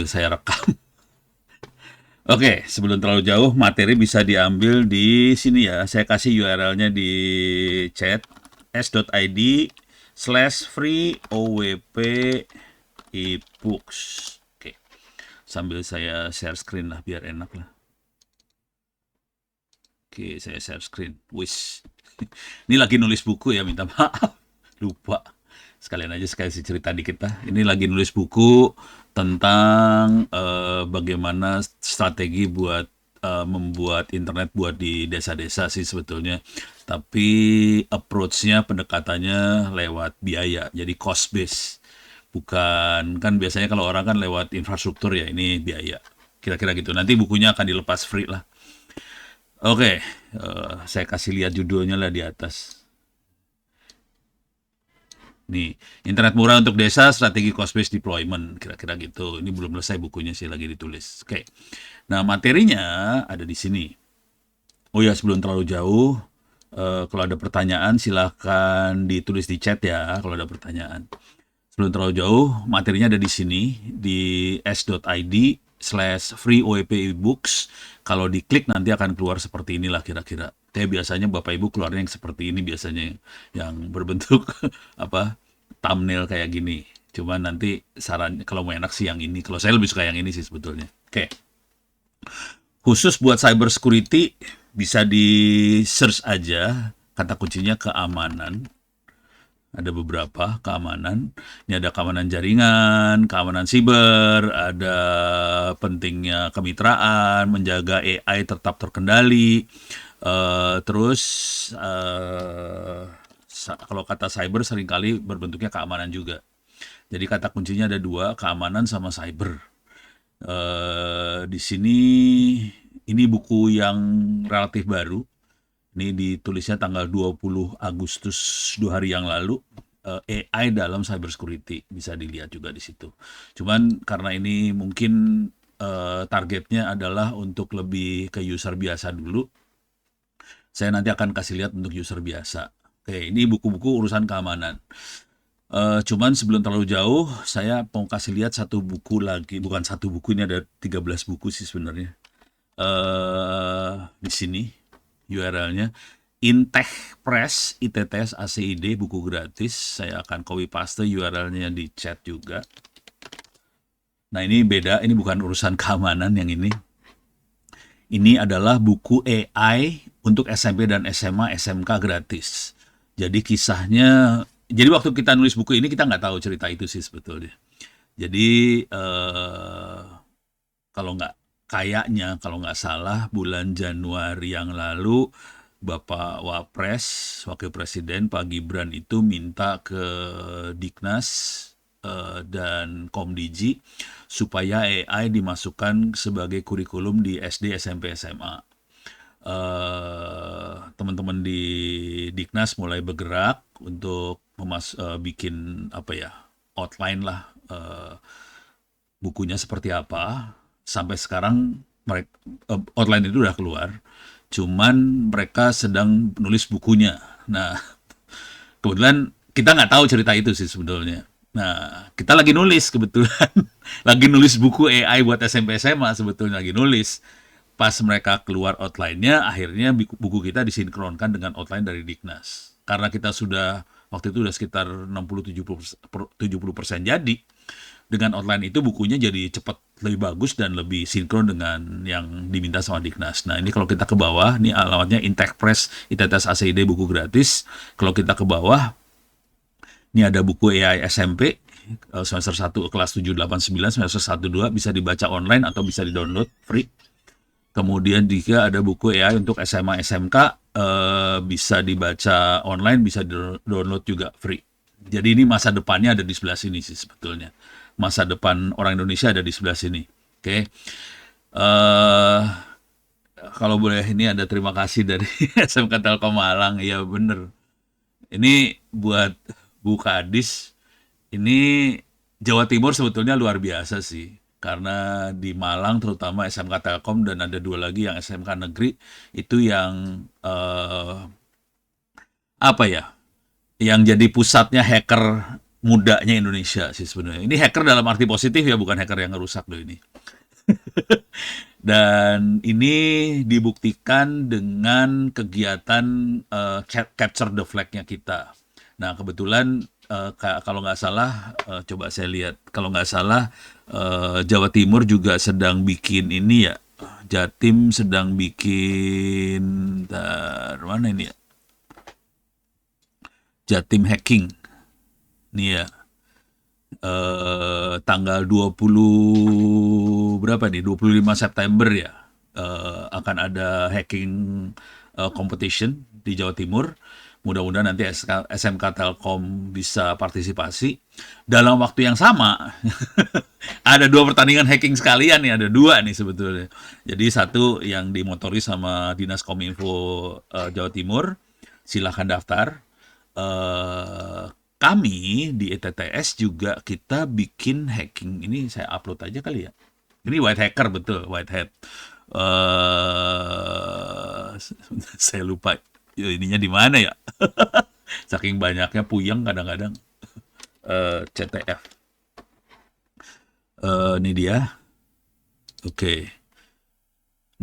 sambil saya rekam. Oke, sebelum terlalu jauh, materi bisa diambil di sini ya. Saya kasih URL-nya di chat s.id/free OWP ebooks. Oke, sambil saya share screen lah biar enak lah. Oke, saya share screen. Wis. Ini lagi nulis buku ya, minta maaf. Lupa. Sekalian aja sekali cerita dikit lah. Ini lagi nulis buku tentang bagaimana strategi buat membuat internet buat di desa-desa sih sebetulnya. Tapi approach-nya, pendekatannya lewat biaya. Jadi cost base. Bukan, kan biasanya kalau orang kan lewat infrastruktur ya, ini biaya. Kira-kira gitu. Nanti bukunya akan dilepas free lah. Oke, saya kasih lihat judulnya lah di atas. Nih, internet murah untuk desa, strategi cost-based deployment, kira-kira gitu. Ini belum selesai bukunya sih, lagi ditulis. Oke, nah materinya ada di sini. Oh ya, sebelum terlalu jauh, kalau ada pertanyaan silahkan ditulis di chat ya, kalau ada pertanyaan. Sebelum terlalu jauh, materinya ada di sini, di s.id/free OEP ebooks. Kalau diklik nanti akan keluar seperti inilah kira-kira. Tapi biasanya Bapak Ibu keluarnya yang seperti ini biasanya, yang berbentuk apa thumbnail kayak gini. Cuman nanti saran kalau mau enak sih yang ini. Kalau saya lebih suka yang ini sih sebetulnya. Oke. Khusus buat cyber security bisa di search aja kata kuncinya keamanan. Ada beberapa keamanan. Ini ada keamanan jaringan, keamanan siber, ada pentingnya kemitraan, menjaga AI tetap terkendali. Terus kalau kata cyber seringkali berbentuknya keamanan juga. Jadi kata kuncinya ada dua, keamanan sama cyber. Di sini ini buku yang relatif baru. Ini ditulisnya tanggal 20 Agustus 2 hari yang lalu. AI dalam cybersecurity bisa dilihat juga di situ. Cuman karena ini mungkin targetnya adalah untuk lebih ke user biasa dulu. Saya nanti akan kasih lihat untuk user biasa. Oke, ini buku-buku urusan keamanan. Cuman sebelum terlalu jauh, saya mau kasih lihat satu buku lagi. Bukan satu buku, ini ada 13 buku sih sebenarnya. Di sini URL-nya Intech Press ITTS ACID, buku gratis. Saya akan copy paste URL-nya di chat juga. Nah ini beda, ini bukan urusan keamanan yang ini. Ini adalah buku AI untuk SMP dan SMA SMK gratis. Jadi kisahnya, jadi waktu kita nulis buku ini kita nggak tahu cerita itu sih sebetulnya. Jadi kalau nggak salah bulan Januari yang lalu Bapak Wapres, Wakil Presiden Pak Gibran itu minta ke Diknas dan Komdiji supaya AI dimasukkan sebagai kurikulum di SD, SMP, SMA. Teman-teman di Diknas mulai bergerak untuk bikin apa ya, outline lah bukunya seperti apa. Sampai sekarang mereka outline itu udah keluar. Cuman mereka sedang nulis bukunya. Nah, kebetulan kita nggak tahu cerita itu sih sebetulnya. Nah, kita lagi nulis kebetulan. Lagi nulis buku AI buat SMP SMA sebetulnya lagi nulis. Pas mereka keluar outline-nya, akhirnya buku kita disinkronkan dengan outline dari Diknas. Karena kita sudah, waktu itu udah sekitar 60-70% jadi. Dengan outline itu bukunya jadi cepat lebih bagus dan lebih sinkron dengan yang diminta sama Diknas. Nah ini kalau kita ke bawah, ini alamatnya Intech Press ITTS ACID buku gratis. Kalau kita ke bawah, ini ada buku AI SMP semester 1 kelas 7, 8, 9, semester 1, 2 bisa dibaca online atau bisa di-download free. Kemudian juga ada buku AI untuk SMA SMK bisa dibaca online, bisa di-download juga free. Jadi ini masa depannya ada di sebelah sini sih sebetulnya. Masa depan orang Indonesia ada di sebelah sini. Oke. Kalau boleh ini ada terima kasih dari SMK Telkom Malang. Iya bener. Ini buat Bu Kadis. Ini Jawa Timur sebetulnya luar biasa sih. Karena di Malang terutama SMK Telkom dan ada dua lagi yang SMK Negeri itu yang apa ya? Yang jadi pusatnya hacker mudanya Indonesia sih sebenarnya. Ini hacker dalam arti positif ya, bukan hacker yang ngerusak loh ini. Dan ini dibuktikan dengan kegiatan capture the flag-nya kita. Nah, kebetulan kalau nggak salah, coba saya lihat, kalau nggak salah Jawa Timur juga sedang bikin ini ya, Jatim sedang bikin, mana ini ya, Jatim hacking, nih ya, tanggal 20 berapa nih? 25 September ya. Akan ada hacking competition di Jawa Timur. Mudah-mudahan nanti SMK Telkom bisa partisipasi. Dalam waktu yang sama, ada 2 pertandingan hacking sekalian nih, ada 2 nih sebetulnya. Jadi satu yang dimotori sama Dinas Kominfo Jawa Timur, silahkan daftar. Kami di ETTS juga kita bikin hacking. Ini saya upload aja kali ya. Ini white hacker betul, white hat. Saya lupa ininya di mana ya. Saking banyaknya puyeng kadang-kadang. CTF. Ini dia. Oke.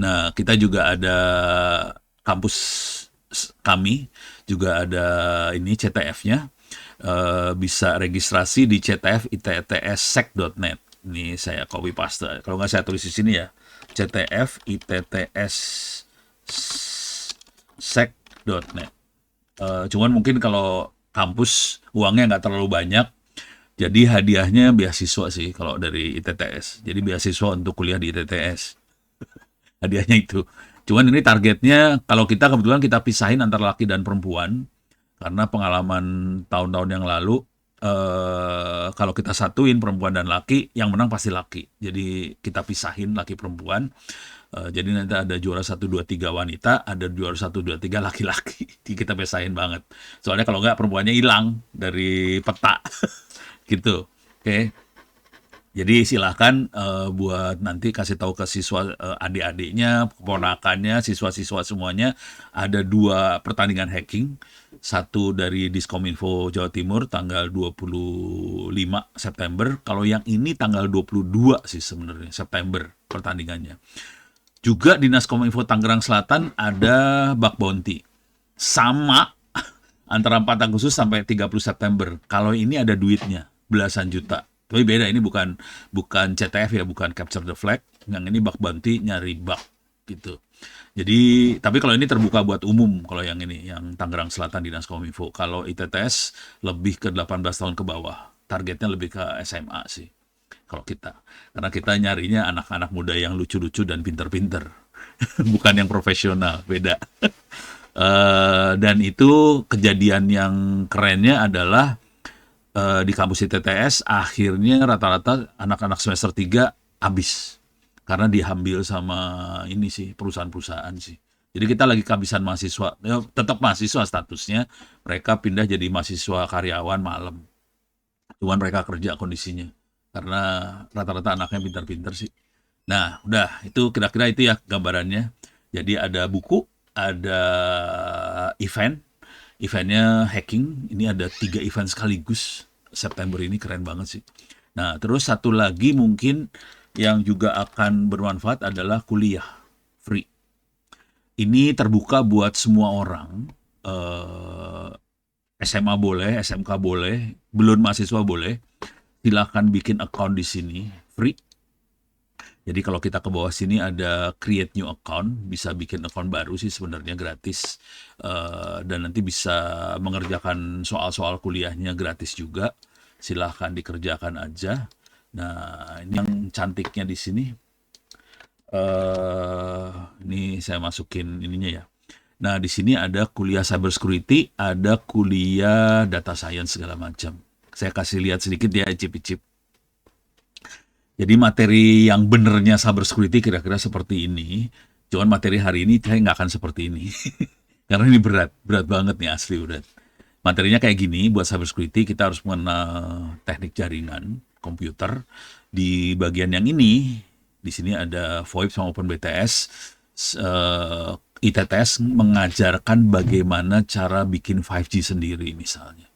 Nah, kita juga ada kampus kami juga ada ini CTF-nya. Bisa registrasi di ctfittsec.net. Ini saya copy paste. Kalau nggak saya tulis di sini ya. ctfittsec.net. Cuman mungkin kalau kampus uangnya nggak terlalu banyak, jadi hadiahnya beasiswa sih kalau dari ITTS. Jadi beasiswa untuk kuliah di ITTS. Hadiahnya itu. Cuman ini targetnya, kalau kita kebetulan kita pisahin antara laki dan perempuan, karena pengalaman tahun-tahun yang lalu, kalau kita satuin perempuan dan laki, yang menang pasti laki. Jadi kita pisahin laki perempuan. Jadi nanti ada juara 1, 2, 3 wanita, ada juara 1, 2, 3 laki-laki. Kita pisahin banget. Soalnya kalau nggak perempuannya hilang dari peta. Gitu. Oke. Jadi silahkan buat nanti kasih tahu ke siswa, adik-adiknya, keponakannya, siswa-siswa semuanya, ada 2 pertandingan hacking. Satu dari Diskominfo Jawa Timur tanggal 25 September. Kalau yang ini tanggal 22 sih sebenarnya September pertandingannya. Juga Dinas Kominfo Tangerang Selatan ada bug bounty. Sama antara 4 Agustus sampai 30 September. Kalau ini ada duitnya, belasan juta. Tapi beda, ini bukan CTF ya, bukan capture the flag. Yang ini bug bounty, nyari bug gitu. Jadi, tapi kalau ini terbuka buat umum, kalau yang ini, yang Tangerang Selatan Dinas Kominfo. Kalau ITTS lebih ke 18 tahun ke bawah. Targetnya lebih ke SMA sih. Kalau kita. Karena kita nyarinya anak-anak muda yang lucu-lucu dan pinter-pinter. Bukan yang profesional, beda. Dan itu kejadian yang kerennya adalah di kampus ITTS akhirnya rata-rata anak-anak semester 3 habis karena diambil sama ini sih perusahaan-perusahaan sih. Jadi kita lagi kehabisan mahasiswa, ya, tetap mahasiswa statusnya, mereka pindah jadi mahasiswa karyawan malam. Cuman mereka kerja kondisinya karena rata-rata anaknya pintar-pintar sih. Nah, udah itu kira-kira itu ya gambarannya. Jadi ada buku, ada eventnya hacking. Ini ada 3 event sekaligus September ini, keren banget sih. Nah, terus satu lagi mungkin yang juga akan bermanfaat adalah kuliah free. Ini terbuka buat semua orang. SMA boleh, SMK boleh, belum mahasiswa boleh. Silahkan bikin account di sini free. Jadi kalau kita ke bawah sini ada create new account, bisa bikin account baru sih sebenarnya gratis. Dan nanti bisa mengerjakan soal-soal kuliahnya gratis juga. Silahkan dikerjakan aja. Nah, ini yang cantiknya di sini. Ini saya masukin ininya ya. Nah, di sini ada kuliah cyber security, ada kuliah data science segala macam. Saya kasih lihat sedikit ya, icip-icip. Jadi materi yang benernya cyber security kira-kira seperti ini. Cuman materi hari ini saya nggak akan seperti ini. Karena ini berat banget nih, asli berat. Materinya kayak gini, buat cyber security kita harus mengenal teknik jaringan komputer. Di bagian yang ini, di sini ada VoIP sama OpenBTS. ITTS mengajarkan bagaimana cara bikin 5G sendiri misalnya.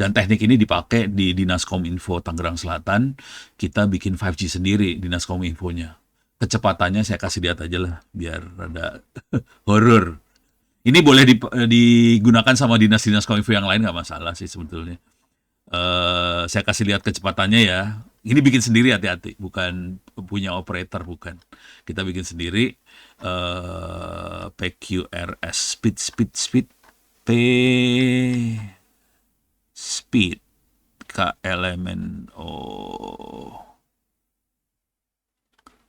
Dan teknik ini dipakai di Dinas Kominfo Tangerang Selatan. Kita bikin 5G sendiri Dinas Kominfonya. Kecepatannya saya kasih lihat aja lah, biar rada horor. Ini boleh digunakan sama dinas-dinas kominfo yang lain nggak masalah sih sebetulnya. Saya kasih lihat kecepatannya ya. Ini bikin sendiri, hati-hati, bukan punya operator, bukan. Kita bikin sendiri. PQRS speed P speed K elemen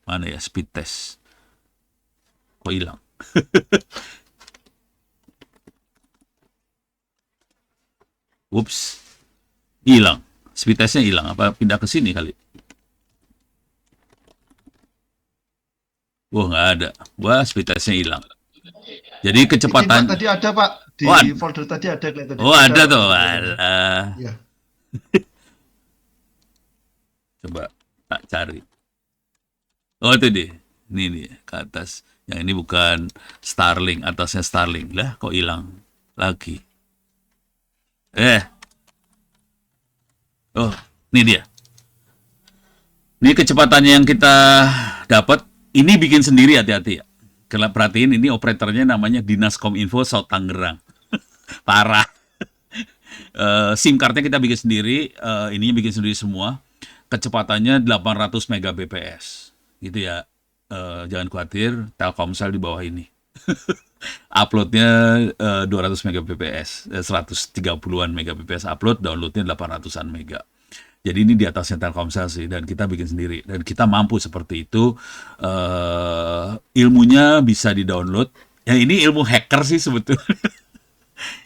mana ya, speed test kok hilang. Ups, hilang. Speed testnya hilang. Apa pindah ke sini kali? Wah, nggak ada. Wah, speed testnya hilang. Jadi Ini Pak kecepatan. tadi ada Pak di Oh, folder tadi ada kelihatannya. oh ada tuh. foldernya. Alah. Ya. Coba tak cari. Oh, itu deh. Ini nih, ke atas. Yang ini bukan Starlink, atasnya Starlink. Lah, kok hilang lagi? Oh, ini dia. Ini kecepatannya yang kita dapat. Ini bikin sendiri, hati-hati ya. Kalau perhatiin, ini operatornya namanya Dinas Kominfo South Tangerang. Parah. SIM cardnya kita bikin sendiri, ininya bikin sendiri semua. Kecepatannya 800 Mbps. Gitu ya. Jangan khawatir, Telkomsel di bawah ini. Uploadnya 200 Mbps, 130-an Mbps upload, downloadnya 800-an mega. Jadi ini di atasnya Telkomsel sih, dan kita bikin sendiri. Dan kita mampu seperti itu. Ilmunya bisa di-download. Ya ini ilmu hacker sih sebetulnya.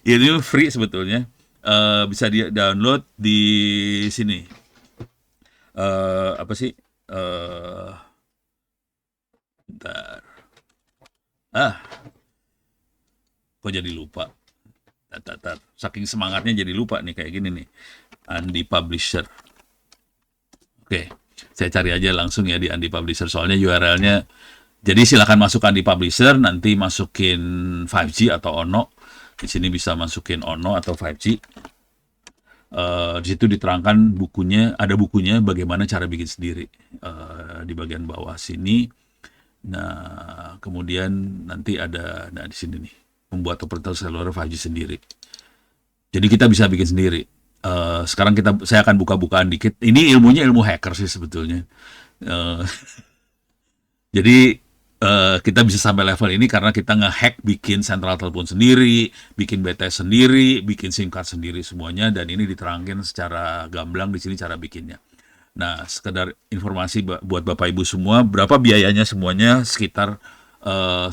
Ini free sebetulnya. Bisa di-download di sini. Apa sih? Bentar. Kok jadi lupa? Saking semangatnya jadi lupa nih, kayak gini nih. Andi Publisher. Oke, saya cari aja langsung ya di Andi Publisher, soalnya URL-nya. Jadi silakan masuk Andi Publisher, nanti masukin 5G atau Ono. Di sini bisa masukin Ono atau 5G. Di situ diterangkan bukunya, ada bukunya bagaimana cara bikin sendiri. Di bagian bawah sini. Nah, kemudian nanti ada, nah di sini nih, membuat operator seluler 5G sendiri. Jadi kita bisa bikin sendiri. Sekarang saya akan buka-bukaan dikit. Ini ilmunya ilmu hacker sih sebetulnya. Jadi kita bisa sampai level ini karena kita nge-hack, bikin sentral telepon sendiri, bikin BTS sendiri, bikin SIM card sendiri semuanya, dan ini diterangkan secara gamblang di sini cara bikinnya. Nah, sekedar informasi buat Bapak Ibu semua, berapa biayanya semuanya? Sekitar 10%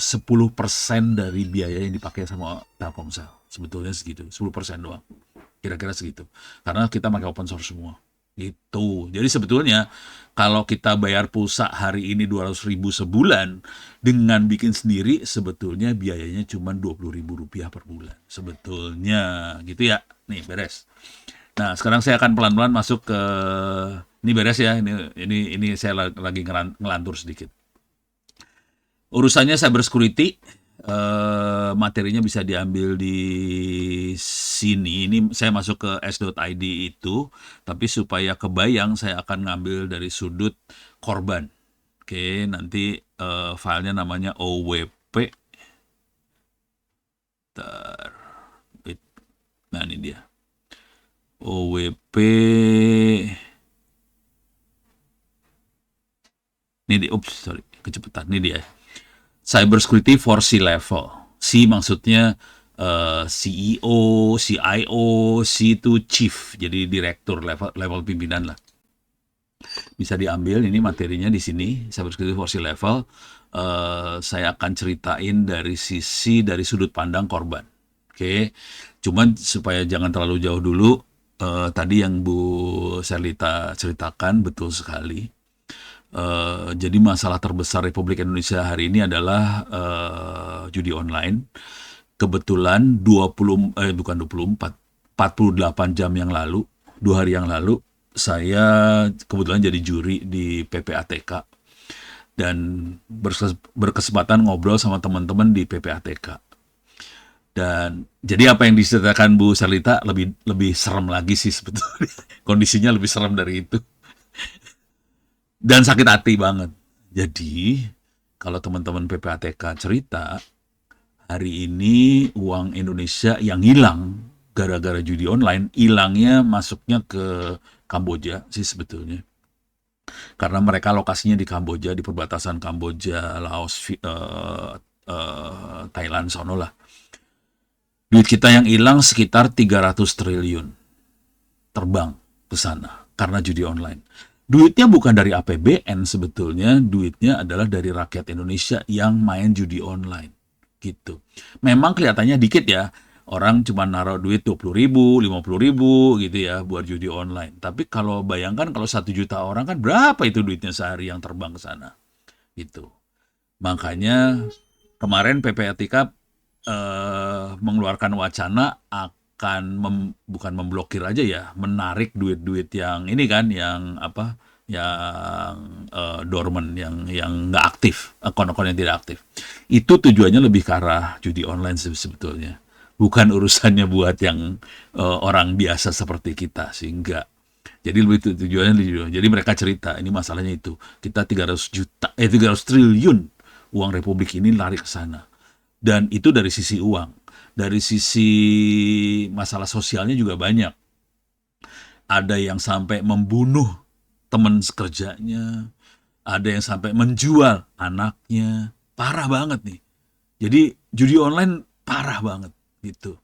dari biaya yang dipakai sama Telkomsel. Sebetulnya segitu, 10% doang. Kira-kira segitu. Karena kita pakai open source semua. Gitu. Jadi sebetulnya kalau kita bayar pulsa hari ini 200.000 sebulan, dengan bikin sendiri sebetulnya biayanya cuma Rp20.000 per bulan. Sebetulnya gitu ya. Nih, beres. Nah, sekarang saya akan pelan-pelan masuk ke, ini beres ya. Ini saya lagi ngelantur sedikit. Urusannya cyber security, materinya bisa diambil di sini. Ini saya masuk ke s.id itu, tapi supaya kebayang saya akan ngambil dari sudut korban. Oke, nanti filenya namanya OWP. Nah, ini dia. OWP. Ini dia, sorry, kecepatan. Ini dia. Cyber security for C-level. C maksudnya CEO, CIO, C itu chief, jadi direktur, level pimpinan lah. Bisa diambil, ini materinya di sini, cyber security for C-level. Saya akan ceritain dari sudut pandang korban. Oke, cuman supaya jangan terlalu jauh dulu, tadi yang Bu Serlita ceritakan betul sekali. Jadi masalah terbesar Republik Indonesia hari ini adalah judi online. Kebetulan 48 jam yang lalu, 2 hari yang lalu, saya kebetulan jadi juri di PPATK dan berkesempatan ngobrol sama teman-teman di PPATK. Dan jadi apa yang diceritakan Bu Sarlita lebih lebih serem lagi sih sebetulnya. Kondisinya lebih serem dari itu dan sakit hati banget. Jadi kalau teman-teman PPATK cerita, hari ini uang Indonesia yang hilang gara-gara judi online, hilangnya masuknya ke Kamboja sih sebetulnya. Karena mereka lokasinya di Kamboja, di perbatasan Kamboja, Laos, Thailand, sono lah. Duit kita yang hilang sekitar 300 triliun terbang ke sana karena judi online. Duitnya bukan dari APBN sebetulnya, duitnya adalah dari rakyat Indonesia yang main judi online. Gitu. Memang kelihatannya dikit ya, orang cuma naruh duit 20.000, 50.000 gitu ya buat judi online. Tapi kalau bayangkan kalau 1 juta orang kan berapa itu duitnya sehari yang terbang ke sana. Gitu. Makanya kemarin PPATK mengeluarkan wacana akan bukan memblokir aja ya, menarik duit-duit yang ini kan, yang apa, yang dormant, yang nggak aktif, akun-akun yang tidak aktif. Itu tujuannya lebih ke arah judi online sebetulnya. Bukan urusannya buat yang orang biasa seperti kita sih, enggak. Jadi lebih tujuannya lebih. Jadi mereka cerita, ini masalahnya itu. Kita 300 triliun uang Republik ini lari ke sana. Dan itu dari sisi uang. Dari sisi masalah sosialnya juga banyak. Ada yang sampai membunuh teman sekerjanya, ada yang sampai menjual anaknya. Parah banget nih. Jadi judi online parah banget gitu.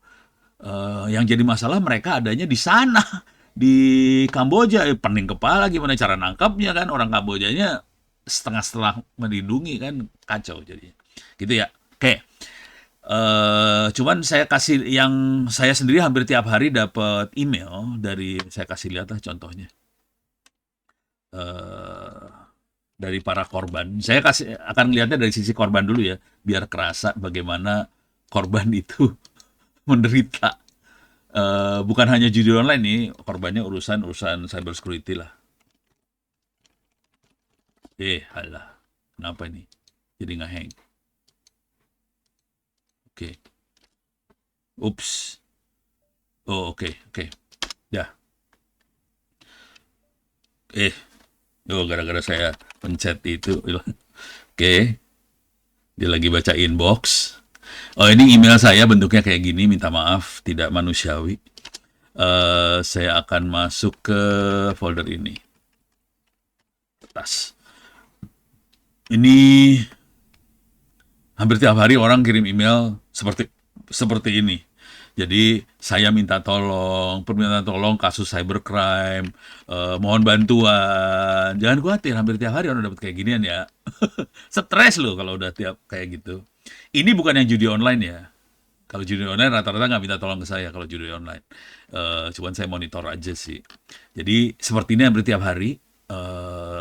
Yang jadi masalah mereka adanya di sana, di Kamboja. Pening kepala gimana cara nangkapnya kan, orang Kambojanya setengah-setengah melindungi kan, kacau jadinya. Gitu ya. Oke. Cuman saya kasih yang saya sendiri hampir tiap hari dapat email dari, saya kasih lihat lah contohnya. Eh, dari para korban. Saya akan lihatnya dari sisi korban dulu ya, biar kerasa bagaimana korban itu menderita. Bukan hanya judi online nih, korbannya urusan cyber security lah. Halah. Kenapa ini? Jadi nge-hang. Oke. Ups. Oh, oke. Ya. Gara-gara saya pencet itu. Oke. Dia lagi baca inbox. Oh, ini email saya bentuknya kayak gini, minta maaf, tidak manusiawi. Saya akan masuk ke folder ini. Tas. Ini hampir tiap hari orang kirim email seperti ini. Jadi saya minta tolong, permintaan tolong kasus cybercrime, mohon bantuan. Jangan khawatir, hampir tiap hari orang dapat kayak ginian ya. Stres loh kalau udah tiap kayak gitu. Ini bukan yang judi online ya. Kalau judi online rata-rata nggak minta tolong ke saya kalau judi online. Cuman saya monitor aja sih. Jadi seperti ini hampir tiap hari.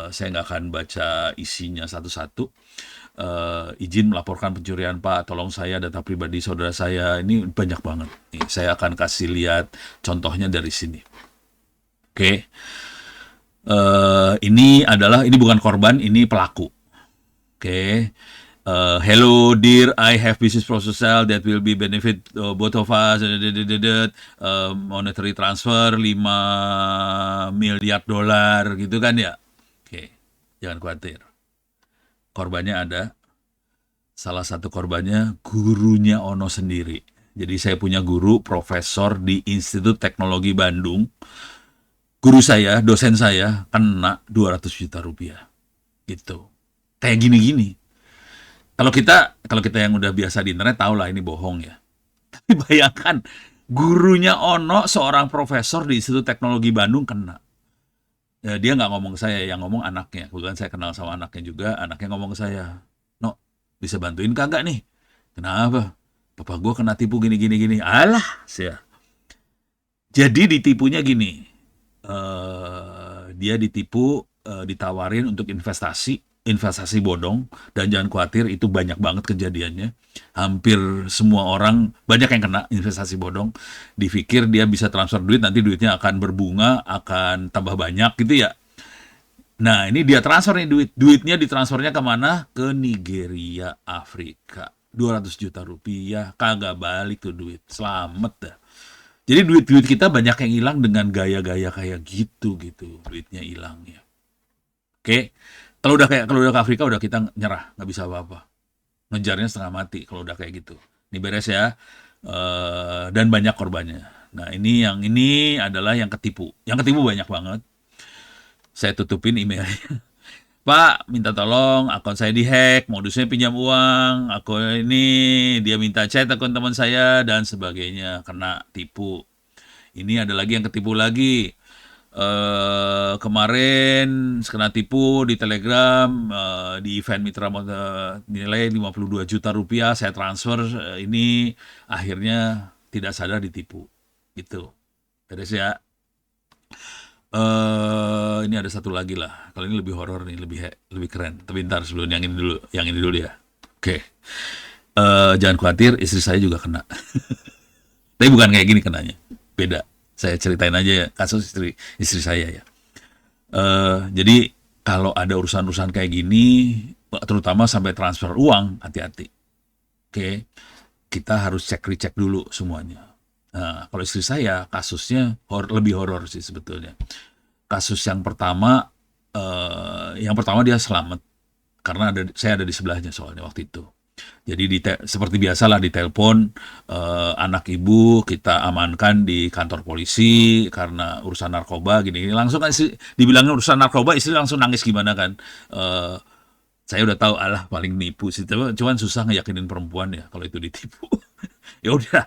Saya nggak akan baca isinya satu-satu. Izin melaporkan pencurian Pak, tolong saya data pribadi saudara saya. Ini banyak banget. Nih, saya akan kasih lihat contohnya dari sini. Oke. Ini bukan korban, ini pelaku. Oke. Hello dear, I have business proposal that will be benefit both of us. Monetary transfer 5 miliar dolar gitu kan ya. Oke. Jangan khawatir. Korbannya ada. Salah satu korbannya gurunya Ono sendiri. Jadi saya punya guru profesor di Institut Teknologi Bandung. Guru saya, dosen saya kena 200 juta rupiah. Gitu. Kayak gini-gini. Kalau kita yang udah biasa di internet tahu lah ini bohong ya. Tapi bayangkan gurunya Ono, seorang profesor di Institut Teknologi Bandung kena. Dia nggak ngomong ke saya, yang ngomong anaknya. Kebetulan saya kenal sama anaknya juga. Anaknya ngomong ke saya, "No, bisa bantuin kagak nih?" "Kenapa?" "Papa gue kena tipu gini. Alah, saya. Jadi ditipunya gini. Dia ditipu, ditawarin untuk investasi bodong, dan jangan khawatir itu banyak banget kejadiannya. Hampir semua orang, banyak yang kena investasi bodong. Dipikir dia bisa transfer duit, nanti duitnya akan berbunga, akan tambah banyak gitu ya. Nah, ini dia transfer nih duitnya ditransfernya kemana? Ke Nigeria, Afrika. 200 juta rupiah, kagak balik tuh duit. Selamat dah. Jadi duit-duit kita banyak yang hilang dengan gaya-gaya kayak gitu gitu. Duitnya hilang ya. Oke. Kalau udah ke Afrika udah kita nyerah, nggak bisa apa-apa. Ngejarnya setengah mati kalau udah kayak gitu. Ini beres ya. Dan banyak korbannya. Nah, ini adalah yang ketipu. Yang ketipu banyak banget. Saya tutupin emailnya. Pak, minta tolong akun saya dihack, modusnya pinjam uang, akun ini dia minta chat akun teman saya dan sebagainya, kena tipu. Ini ada lagi yang ketipu lagi. Kemarin kena tipu di Telegram, di event Mitra Motor nilai 52 juta rupiah saya transfer, ini akhirnya tidak sadar ditipu. Gitu. Beres ya. Ini ada satu lagi lah. Kalau ini lebih horor nih, lebih keren. Tapi ntar sebelum yang ini dulu ya. Oke. Jangan khawatir, istri saya juga kena. Tapi bukan kayak gini kenanya. Beda. Saya ceritain aja ya kasus istri saya ya. Jadi kalau ada urusan-urusan kayak gini, terutama sampai transfer uang, hati-hati. Oke. Kita harus cek-recek dulu semuanya. Nah, kalau istri saya kasusnya lebih horor sih sebetulnya. Kasus yang pertama dia selamat karena saya ada di sebelahnya soalnya waktu itu. Jadi seperti biasalah ditelepon, anak ibu kita amankan di kantor polisi karena urusan narkoba gini-gini. Langsung kan dibilangin urusan narkoba, istri langsung nangis gimana kan. Saya udah tahu alah paling nipu sih, cuman susah ngeyakinin perempuan ya kalau itu ditipu. Ya udah,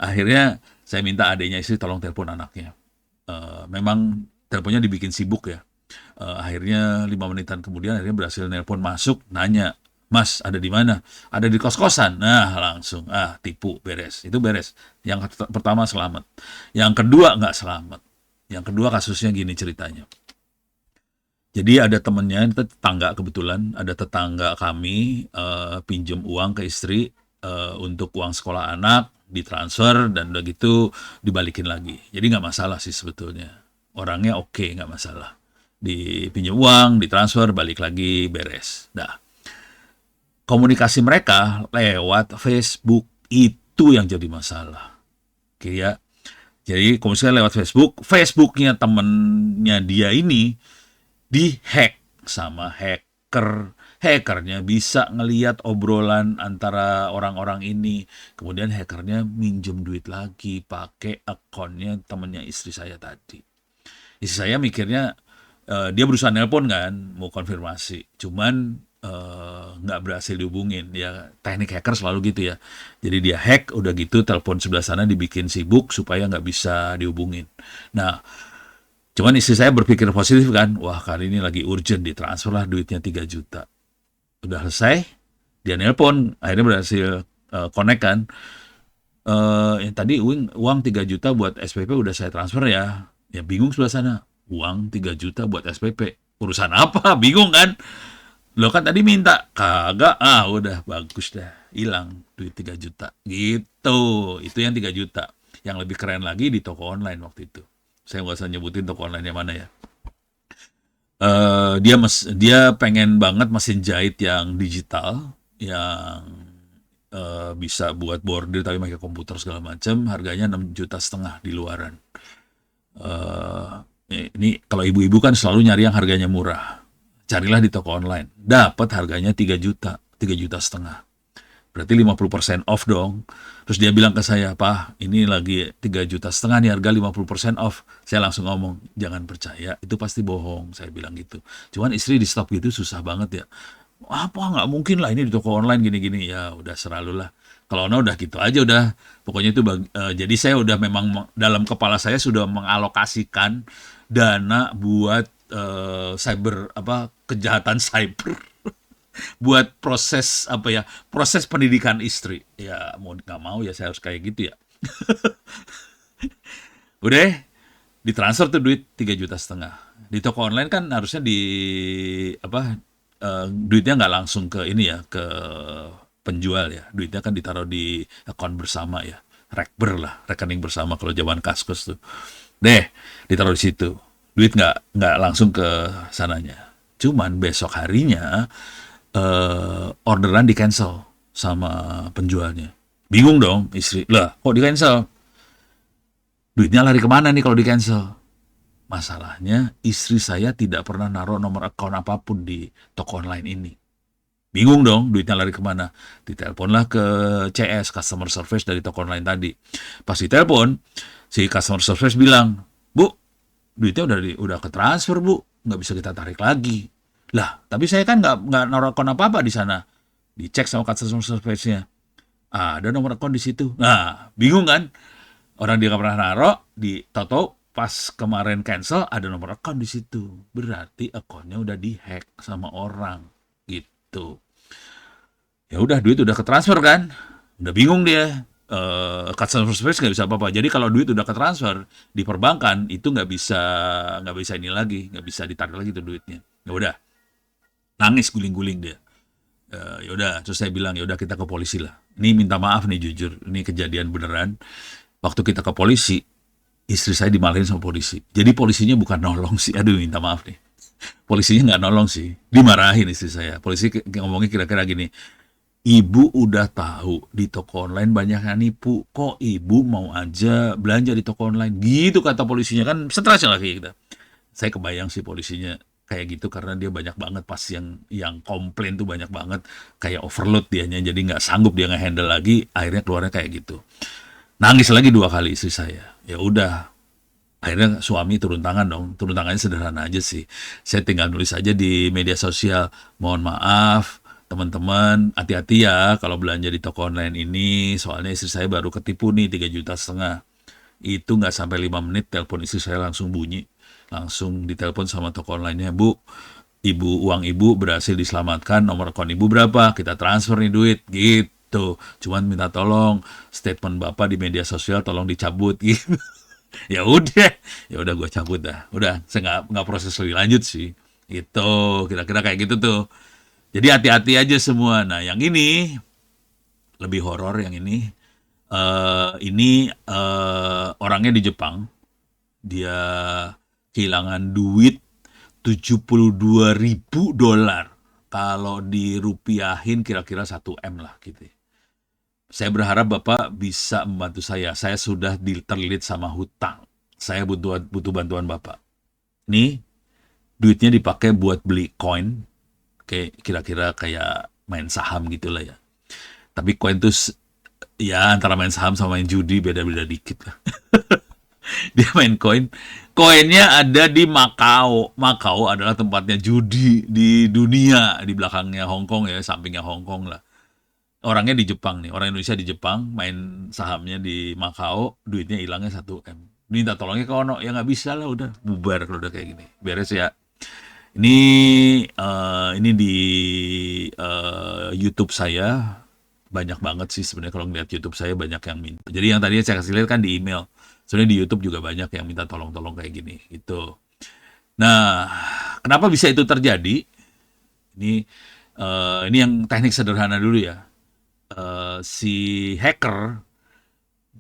akhirnya saya minta adiknya istri tolong telepon anaknya. Memang teleponnya dibikin sibuk ya. Akhirnya 5 menitan kemudian akhirnya berhasil nelpon masuk, nanya, Mas ada di mana? Ada di kos-kosan. Nah langsung, tipu, beres. Itu beres. Yang pertama selamat. Yang kedua nggak selamat. Yang kedua kasusnya gini ceritanya. Jadi ada temennya, tetangga kebetulan, ada tetangga kami pinjem uang ke istri untuk uang sekolah anak, ditransfer dan udah gitu dibalikin lagi. Jadi nggak masalah sih sebetulnya. Orangnya oke, nggak masalah. Dipinjam uang, ditransfer, balik lagi, beres. Nah, komunikasi mereka lewat Facebook itu yang jadi masalah. Oke ya. Jadi komunikasi lewat Facebook, Facebooknya temennya dia ini dihack sama hacker. Hackernya bisa ngeliat obrolan antara orang-orang ini. Kemudian hackernya minjem duit lagi pakai akunnya temennya istri saya tadi. Istri saya mikirnya dia berusaha nelpon kan, mau konfirmasi. Cuman nggak berhasil dihubungin. Ya teknik hacker selalu gitu ya. Jadi dia hack, udah gitu telepon sebelah sana dibikin sibuk supaya nggak bisa dihubungin. Nah, cuman istri saya berpikir positif kan, wah kali ini lagi urgent, ditransfer lah duitnya 3 juta. Udah selesai, dia nelpon, akhirnya berhasil connect kan. Yang tadi uang 3 juta buat SPP udah saya transfer ya. Ya bingung sebelah sana, uang 3 juta buat SPP. Urusan apa? Bingung kan? Lo kan tadi minta, kagak, udah bagus dah, hilang duit 3 juta. Gitu, itu yang 3 juta. Yang lebih keren lagi di toko online waktu itu. Saya nggak usah nyebutin toko online yang mana ya. Dia pengen banget mesin jahit yang digital, yang bisa buat bordir tapi pakai komputer segala macam, harganya 6,5 juta di luaran. Ini kalau ibu-ibu kan selalu nyari yang harganya murah. Carilah di toko online. Dapat harganya 3 juta, 3,5 juta. Berarti 50% off dong. Terus dia bilang ke saya, Pak, ini lagi 3,5 juta nih harga 50% off. Saya langsung ngomong, jangan percaya, itu pasti bohong. Saya bilang gitu. Cuman istri di stop gitu susah banget ya. Apa nggak mungkin lah ini di toko online gini-gini. Ya udah selalu lah. Kalau udah gitu aja udah. Pokoknya itu jadi saya udah memang dalam kepala saya sudah mengalokasikan dana buat kejahatan cyber. Buat proses proses pendidikan istri. Ya mau nggak mau ya saya harus kayak gitu ya. Udah ditransfer tuh duit 3,5 juta. Di toko online kan harusnya duitnya nggak langsung ke ini ya, ke penjual ya. Duitnya kan ditaruh di akun bersama ya, rekber lah, rekening bersama kalau zaman Kaskus tuh. Ditaruh di situ. Duit nggak langsung ke sananya. Cuman besok harinya orderan di cancel. sama penjualnya. Bingung dong istri, lah kok di cancel? Duitnya lari kemana nih kalau di cancel? Masalahnya istri saya tidak pernah naruh nomor account apapun di toko online ini. Bingung dong, duitnya lari kemana? Diteleponlah ke CS, customer service dari toko online tadi. Pas ditelepon, si customer service bilang, Bu, duitnya udah ketransfer, Bu, nggak bisa kita tarik lagi. Lah, tapi saya kan nggak naruh akun apa-apa di sana. Dicek sama customer service-nya. Ada nomor akun di situ. Nah, bingung kan? Orang dia nggak pernah naruh, di toto pas kemarin cancel ada nomor akun di situ. Berarti akunnya udah dihack sama orang. Gitu. Ya udah duit udah ketransfer kan, udah bingung dia. Customer service nggak bisa apa-apa. Jadi kalau duit udah ketransfer di perbankan itu nggak bisa ini lagi, nggak bisa ditarik lagi tuh duitnya. Ya udah, nangis guling-guling dia. Ya udah, terus saya bilang ya udah kita ke polisi lah. Ini minta maaf nih jujur, ini kejadian beneran. Waktu kita ke polisi, istri saya dimarahin sama polisi. Jadi polisinya bukan nolong sih, aduh minta maaf nih. Polisinya nggak nolong sih, dimarahin istri saya. Polisi ngomongnya kira-kira gini, Ibu udah tahu di toko online banyak yang nipu, kok ibu mau aja belanja di toko online? Gitu kata polisinya, kan stres lah kayak gitu. Saya kebayang sih polisinya kayak gitu karena dia banyak banget pas yang komplain tuh banyak banget, kayak overload dianya jadi nggak sanggup dia nge-handle lagi, akhirnya keluarnya kayak gitu. Nangis lagi 2 kali istri saya. Ya udah, akhirnya suami turun tangan dong. Turun tangannya sederhana aja sih. Saya tinggal nulis aja di media sosial, mohon maaf teman-teman, hati-hati ya kalau belanja di toko online ini, soalnya istri saya baru ketipu nih 3,5 juta. Itu nggak sampai 5 menit, telepon istri saya langsung bunyi. Langsung ditelepon sama toko online-nya, Bu, uang ibu berhasil diselamatkan, nomor akun ibu berapa? Kita transfer nih duit, gitu. Cuman minta tolong, statement bapak di media sosial tolong dicabut, gitu. Ya udah, ya udah gue cabut dah. Udah, saya nggak proses lebih lanjut sih. Itu kira-kira kayak gitu tuh. Jadi hati-hati aja semua. Nah, yang ini lebih horor yang ini. Orangnya di Jepang. Dia kehilangan duit 72.000 dolar. Kalau dirupiahin kira-kira 1 M lah gitu. Saya berharap Bapak bisa membantu saya. Saya sudah terlilit sama hutang. Saya butuh bantuan Bapak. Nih, duitnya dipakai buat beli koin. Kayak kira-kira kayak main saham gitulah ya. Tapi koin tuh ya antara main saham sama main judi beda-beda dikit lah. Dia main koin. Koinnya ada di Makau. Makau adalah tempatnya judi di dunia. Di belakangnya Hong Kong ya, sampingnya Hong Kong lah. Orangnya di Jepang nih. Orang Indonesia di Jepang, main sahamnya di Makau, duitnya hilangnya 1 M. Minta tolongnya ke Ono. Ya nggak bisa lah, udah bubar kalau udah kayak gini. Beres ya. Ini ini di YouTube saya banyak banget sih sebenarnya kalau ngeliat YouTube saya banyak yang minta. Jadi yang tadinya saya kasih lihat kan di email. Sebenarnya di YouTube juga banyak yang minta tolong-tolong kayak gini gitu. Nah, kenapa bisa itu terjadi? Ini yang teknik sederhana dulu ya. Si hacker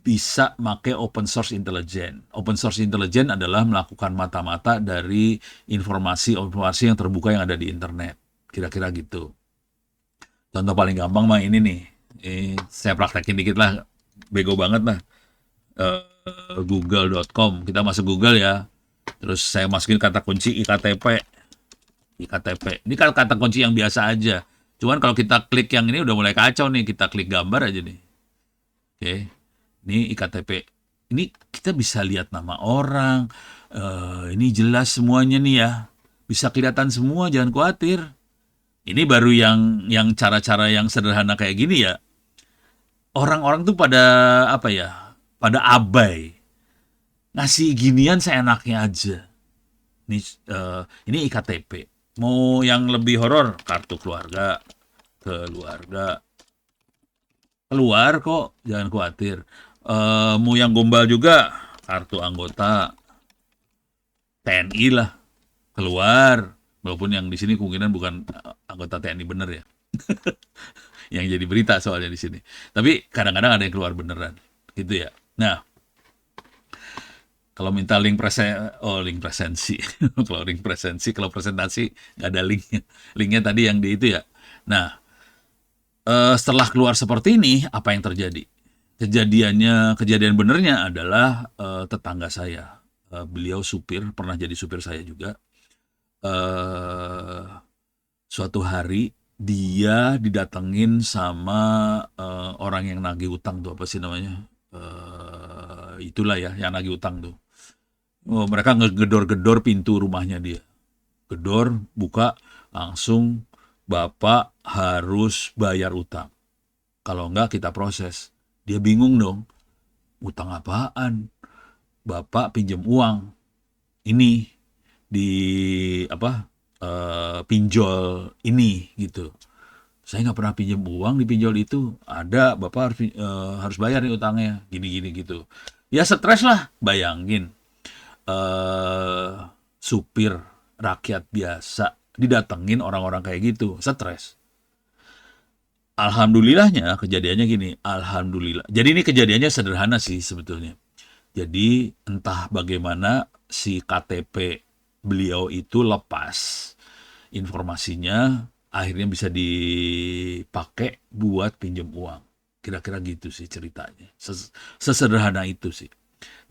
bisa pakai open source intelligence. Open source intelligence adalah melakukan mata-mata dari informasi yang terbuka yang ada di internet. Kira-kira gitu. Contoh paling gampang mah ini nih. Saya praktekin dikit lah. Bego banget lah. Google.com. Kita masuk Google ya. Terus saya masukin kata kunci iktp. Ini kan kata kunci yang biasa aja. Cuman kalau kita klik yang ini udah mulai kacau nih. Kita klik gambar aja nih. Oke. Ini iktp. Ini kita bisa lihat nama orang. Ini jelas semuanya nih ya. Bisa kelihatan semua, jangan khawatir. Ini baru yang cara-cara yang sederhana kayak gini ya. Orang-orang tuh pada apa ya? Pada abai. Ngasih ginian seenaknya aja. Ini iktp. Mau yang lebih horor, kartu keluarga. Keluar kok, jangan khawatir. Mau yang gombal juga, kartu anggota TNI lah, keluar. Walaupun yang di sini kemungkinan bukan anggota TNI bener ya. Yang jadi berita soalnya di sini. Tapi kadang-kadang ada yang keluar beneran, gitu ya. Nah, kalau minta link presensi. Kalau presentasi nggak ada linknya. Linknya tadi yang di itu ya. Nah, Setelah keluar seperti ini, apa yang terjadi? Kejadian benernya adalah tetangga saya. Beliau supir, pernah jadi supir saya juga. Eh, Suatu hari dia didatengin sama orang yang nagih utang tuh apa sih namanya? Itulah ya yang nagih utang tuh. Oh, mereka ngegedor-gedor pintu rumahnya dia. Gedor, buka, langsung Bapak harus bayar utang. Kalau enggak kita proses. Dia bingung dong. Utang apaan? Bapak pinjam uang. Ini di apa? Pinjol ini gitu. Saya nggak pernah pinjam uang di pinjol itu. Ada, Bapak harus bayar nih utangnya. Gini-gini gitu. Ya stres lah, bayangin. eh Supir rakyat biasa didatengin orang-orang kayak gitu, stres. Alhamdulillahnya kejadiannya gini, alhamdulillah. Jadi ini kejadiannya sederhana sih sebetulnya. Jadi entah bagaimana si KTP beliau itu lepas informasinya, akhirnya bisa dipakai buat pinjam uang. Kira-kira gitu sih ceritanya. Sesederhana itu sih.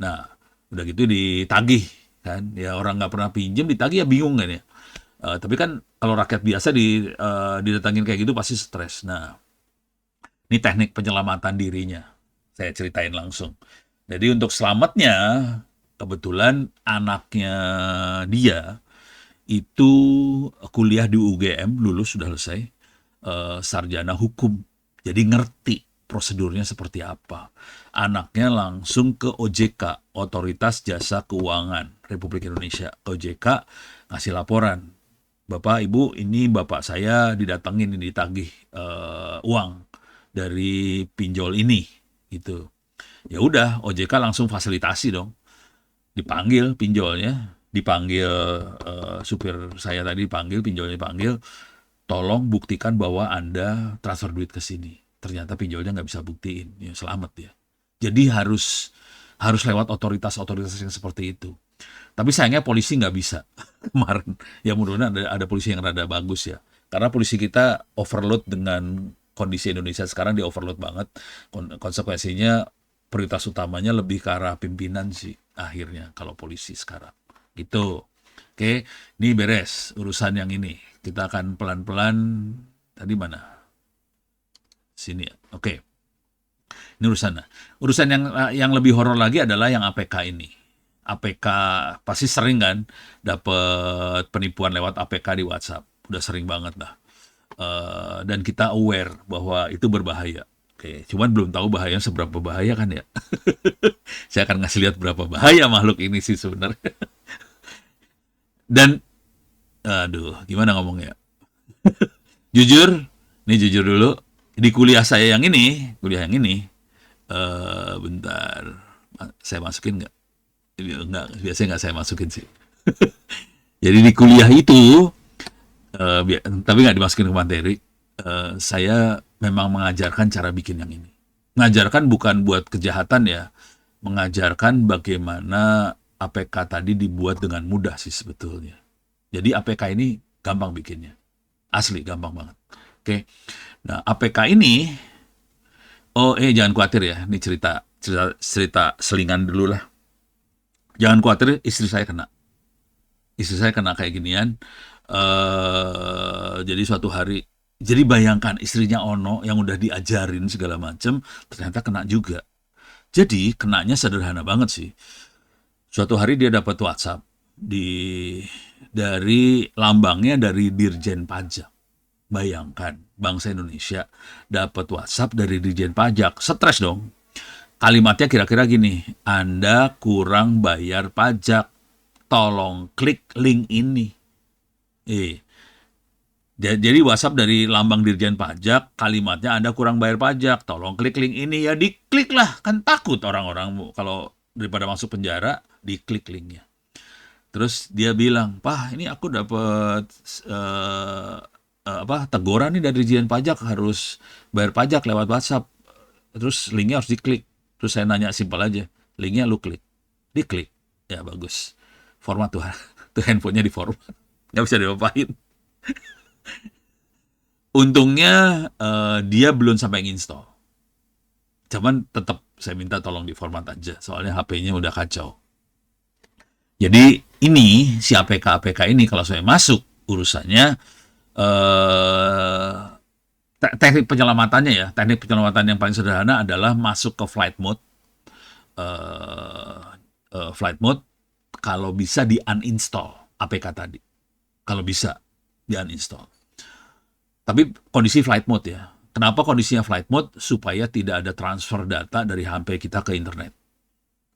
Nah, udah gitu ditagih kan. Ya orang nggak pernah pinjam ditagih ya bingung kan ya. Tapi kan kalau rakyat biasa didatangin kayak gitu pasti stres. Nah, ini teknik penyelamatan dirinya. Saya ceritain langsung. Jadi untuk selamatnya, kebetulan anaknya dia itu kuliah di UGM, lulus sudah selesai, sarjana hukum. Jadi ngerti prosedurnya seperti apa. Anaknya langsung ke OJK, Otoritas Jasa Keuangan Republik Indonesia. Ke OJK ngasih laporan. Bapak, Ibu, ini bapak saya didatengin, ini ditagih uang dari pinjol ini, gitu. Ya udah, OJK langsung fasilitasi dong. Dipanggil pinjolnya, dipanggil supir saya tadi dipanggil, pinjolnya dipanggil, tolong buktikan bahwa Anda transfer duit ke sini. Ternyata pinjolnya nggak bisa buktiin, ya selamat ya. Jadi harus harus lewat otoritas-otoritas yang seperti itu. Tapi sayangnya polisi nggak bisa kemarin. Ya mudah-mudahan ada polisi yang rada bagus ya. Karena polisi kita overload dengan kondisi Indonesia sekarang, di overload banget. Konsekuensinya prioritas utamanya lebih ke arah pimpinan sih akhirnya kalau polisi sekarang. Gitu. Oke, ini beres urusan yang ini. Kita akan pelan-pelan, tadi mana? Sini ya. Oke. Ini urusannya. Urusan yang lebih horor lagi adalah yang APK ini. APK pasti sering kan dapat penipuan lewat APK di WhatsApp. Udah sering banget lah. Dan kita aware bahwa itu berbahaya. Oke, cuman belum tahu bahayanya seberapa bahaya kan ya. Saya akan ngasih lihat berapa bahaya makhluk ini sih sebenarnya. Dan aduh, gimana ngomongnya? Jujur, nih jujur dulu, di kuliah yang ini, bentar, saya masukin nggak? Nggak, biasanya nggak saya masukin sih. Jadi di kuliah itu, tapi nggak dimasukin ke materi, saya memang mengajarkan cara bikin yang ini. Mengajarkan bukan buat kejahatan ya, mengajarkan bagaimana APK tadi dibuat dengan mudah sih sebetulnya. Jadi APK ini gampang bikinnya. Asli, gampang banget. Oke. Nah, APK ini, jangan khawatir ya, ini cerita selingan dulu lah. Jangan khawatir, istri saya kena. Istri saya kena kayak ginian. Jadi suatu hari, jadi bayangkan istrinya Ono yang udah diajarin segala macem, ternyata kena juga. Jadi kenanya sederhana banget sih. Suatu hari dia dapat WhatsApp dari lambangnya dari Dirjen Pajak. Bayangkan, bangsa Indonesia dapat WhatsApp dari Dirjen Pajak. Stres dong. Kalimatnya kira-kira gini, Anda kurang bayar pajak. Tolong klik link ini. Jadi WhatsApp dari lambang Dirjen Pajak, kalimatnya Anda kurang bayar pajak. Tolong klik link ini. Ya diklik lah. Kan takut orang-orang kalau daripada masuk penjara, diklik linknya. Terus dia bilang, Pak, ini aku dapat teguran nih dari Dirjen Pajak, harus bayar pajak lewat WhatsApp. Terus linknya harus diklik. Terus saya nanya simpel aja, linknya lu klik, diklik, ya bagus. Format tuh, tuh handphonenya di format, nggak bisa diapain. Untungnya dia belum sampai nginstall. Cuman tetap saya minta tolong diformat aja, soalnya HP-nya udah kacau. Jadi ini si APK ini kalau saya masuk urusannya eh teknik penyelamatannya ya, teknik penyelamatan yang paling sederhana adalah masuk ke eh flight mode kalau bisa di uninstall APK tadi. Kalau bisa di uninstall. Tapi kondisi flight mode ya. Kenapa kondisinya flight mode? Supaya tidak ada transfer data dari HP kita ke internet.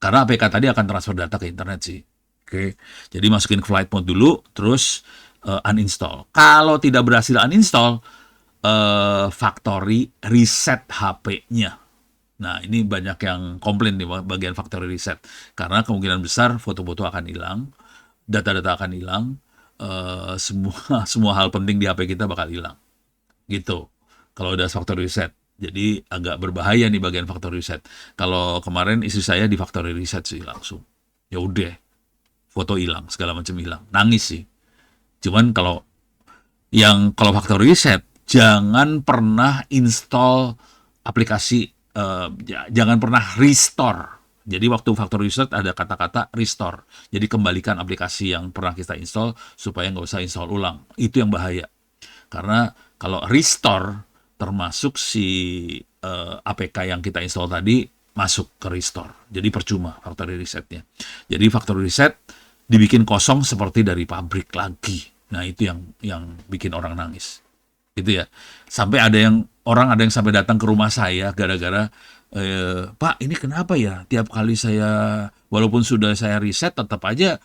Karena APK tadi akan transfer data ke internet sih. Oke. Jadi masukin ke flight mode dulu, terus uninstall. Kalau tidak berhasil uninstall, factory reset HP-nya. Nah, ini banyak yang komplain di bagian factory reset. Karena kemungkinan besar foto-foto akan hilang, data-data akan hilang, semua semua hal penting di HP kita bakal hilang. Gitu. Kalau udah factory reset. Jadi agak berbahaya nih bagian factory reset. Kalau kemarin istri saya di factory reset sih langsung. Ya udah, foto hilang, segala macam hilang. Nangis sih. Cuman kalau factory reset, jangan pernah install aplikasi, jangan pernah restore. Jadi waktu factory reset ada kata-kata restore. Jadi kembalikan aplikasi yang pernah kita install supaya nggak usah install ulang. Itu yang bahaya. Karena kalau restore termasuk si APK yang kita install tadi masuk ke restore. Jadi percuma factory resetnya. Jadi factory reset dibikin kosong seperti dari pabrik lagi. Nah, itu yang bikin orang nangis. Gitu ya. Sampai ada yang sampai datang ke rumah saya gara-gara Pak, ini kenapa ya? Tiap kali saya walaupun sudah saya reset tetap aja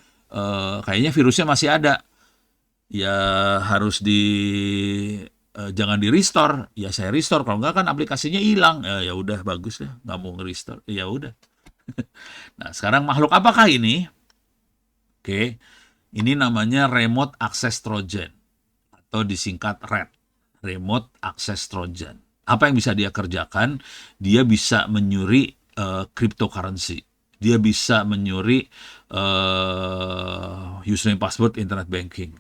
kayaknya virusnya masih ada. Ya harus jangan di restore. Ya saya restore, kalau enggak kan aplikasinya hilang. Ya udah bagus ya, nggak mau nge-restore. Ya udah. Nah, sekarang makhluk apakah ini? Oke. Ini namanya remote access trojan atau disingkat RAT. Remote access trojan. Apa yang bisa dia kerjakan? Dia bisa menyuri cryptocurrency. Dia bisa menyuri username password internet banking.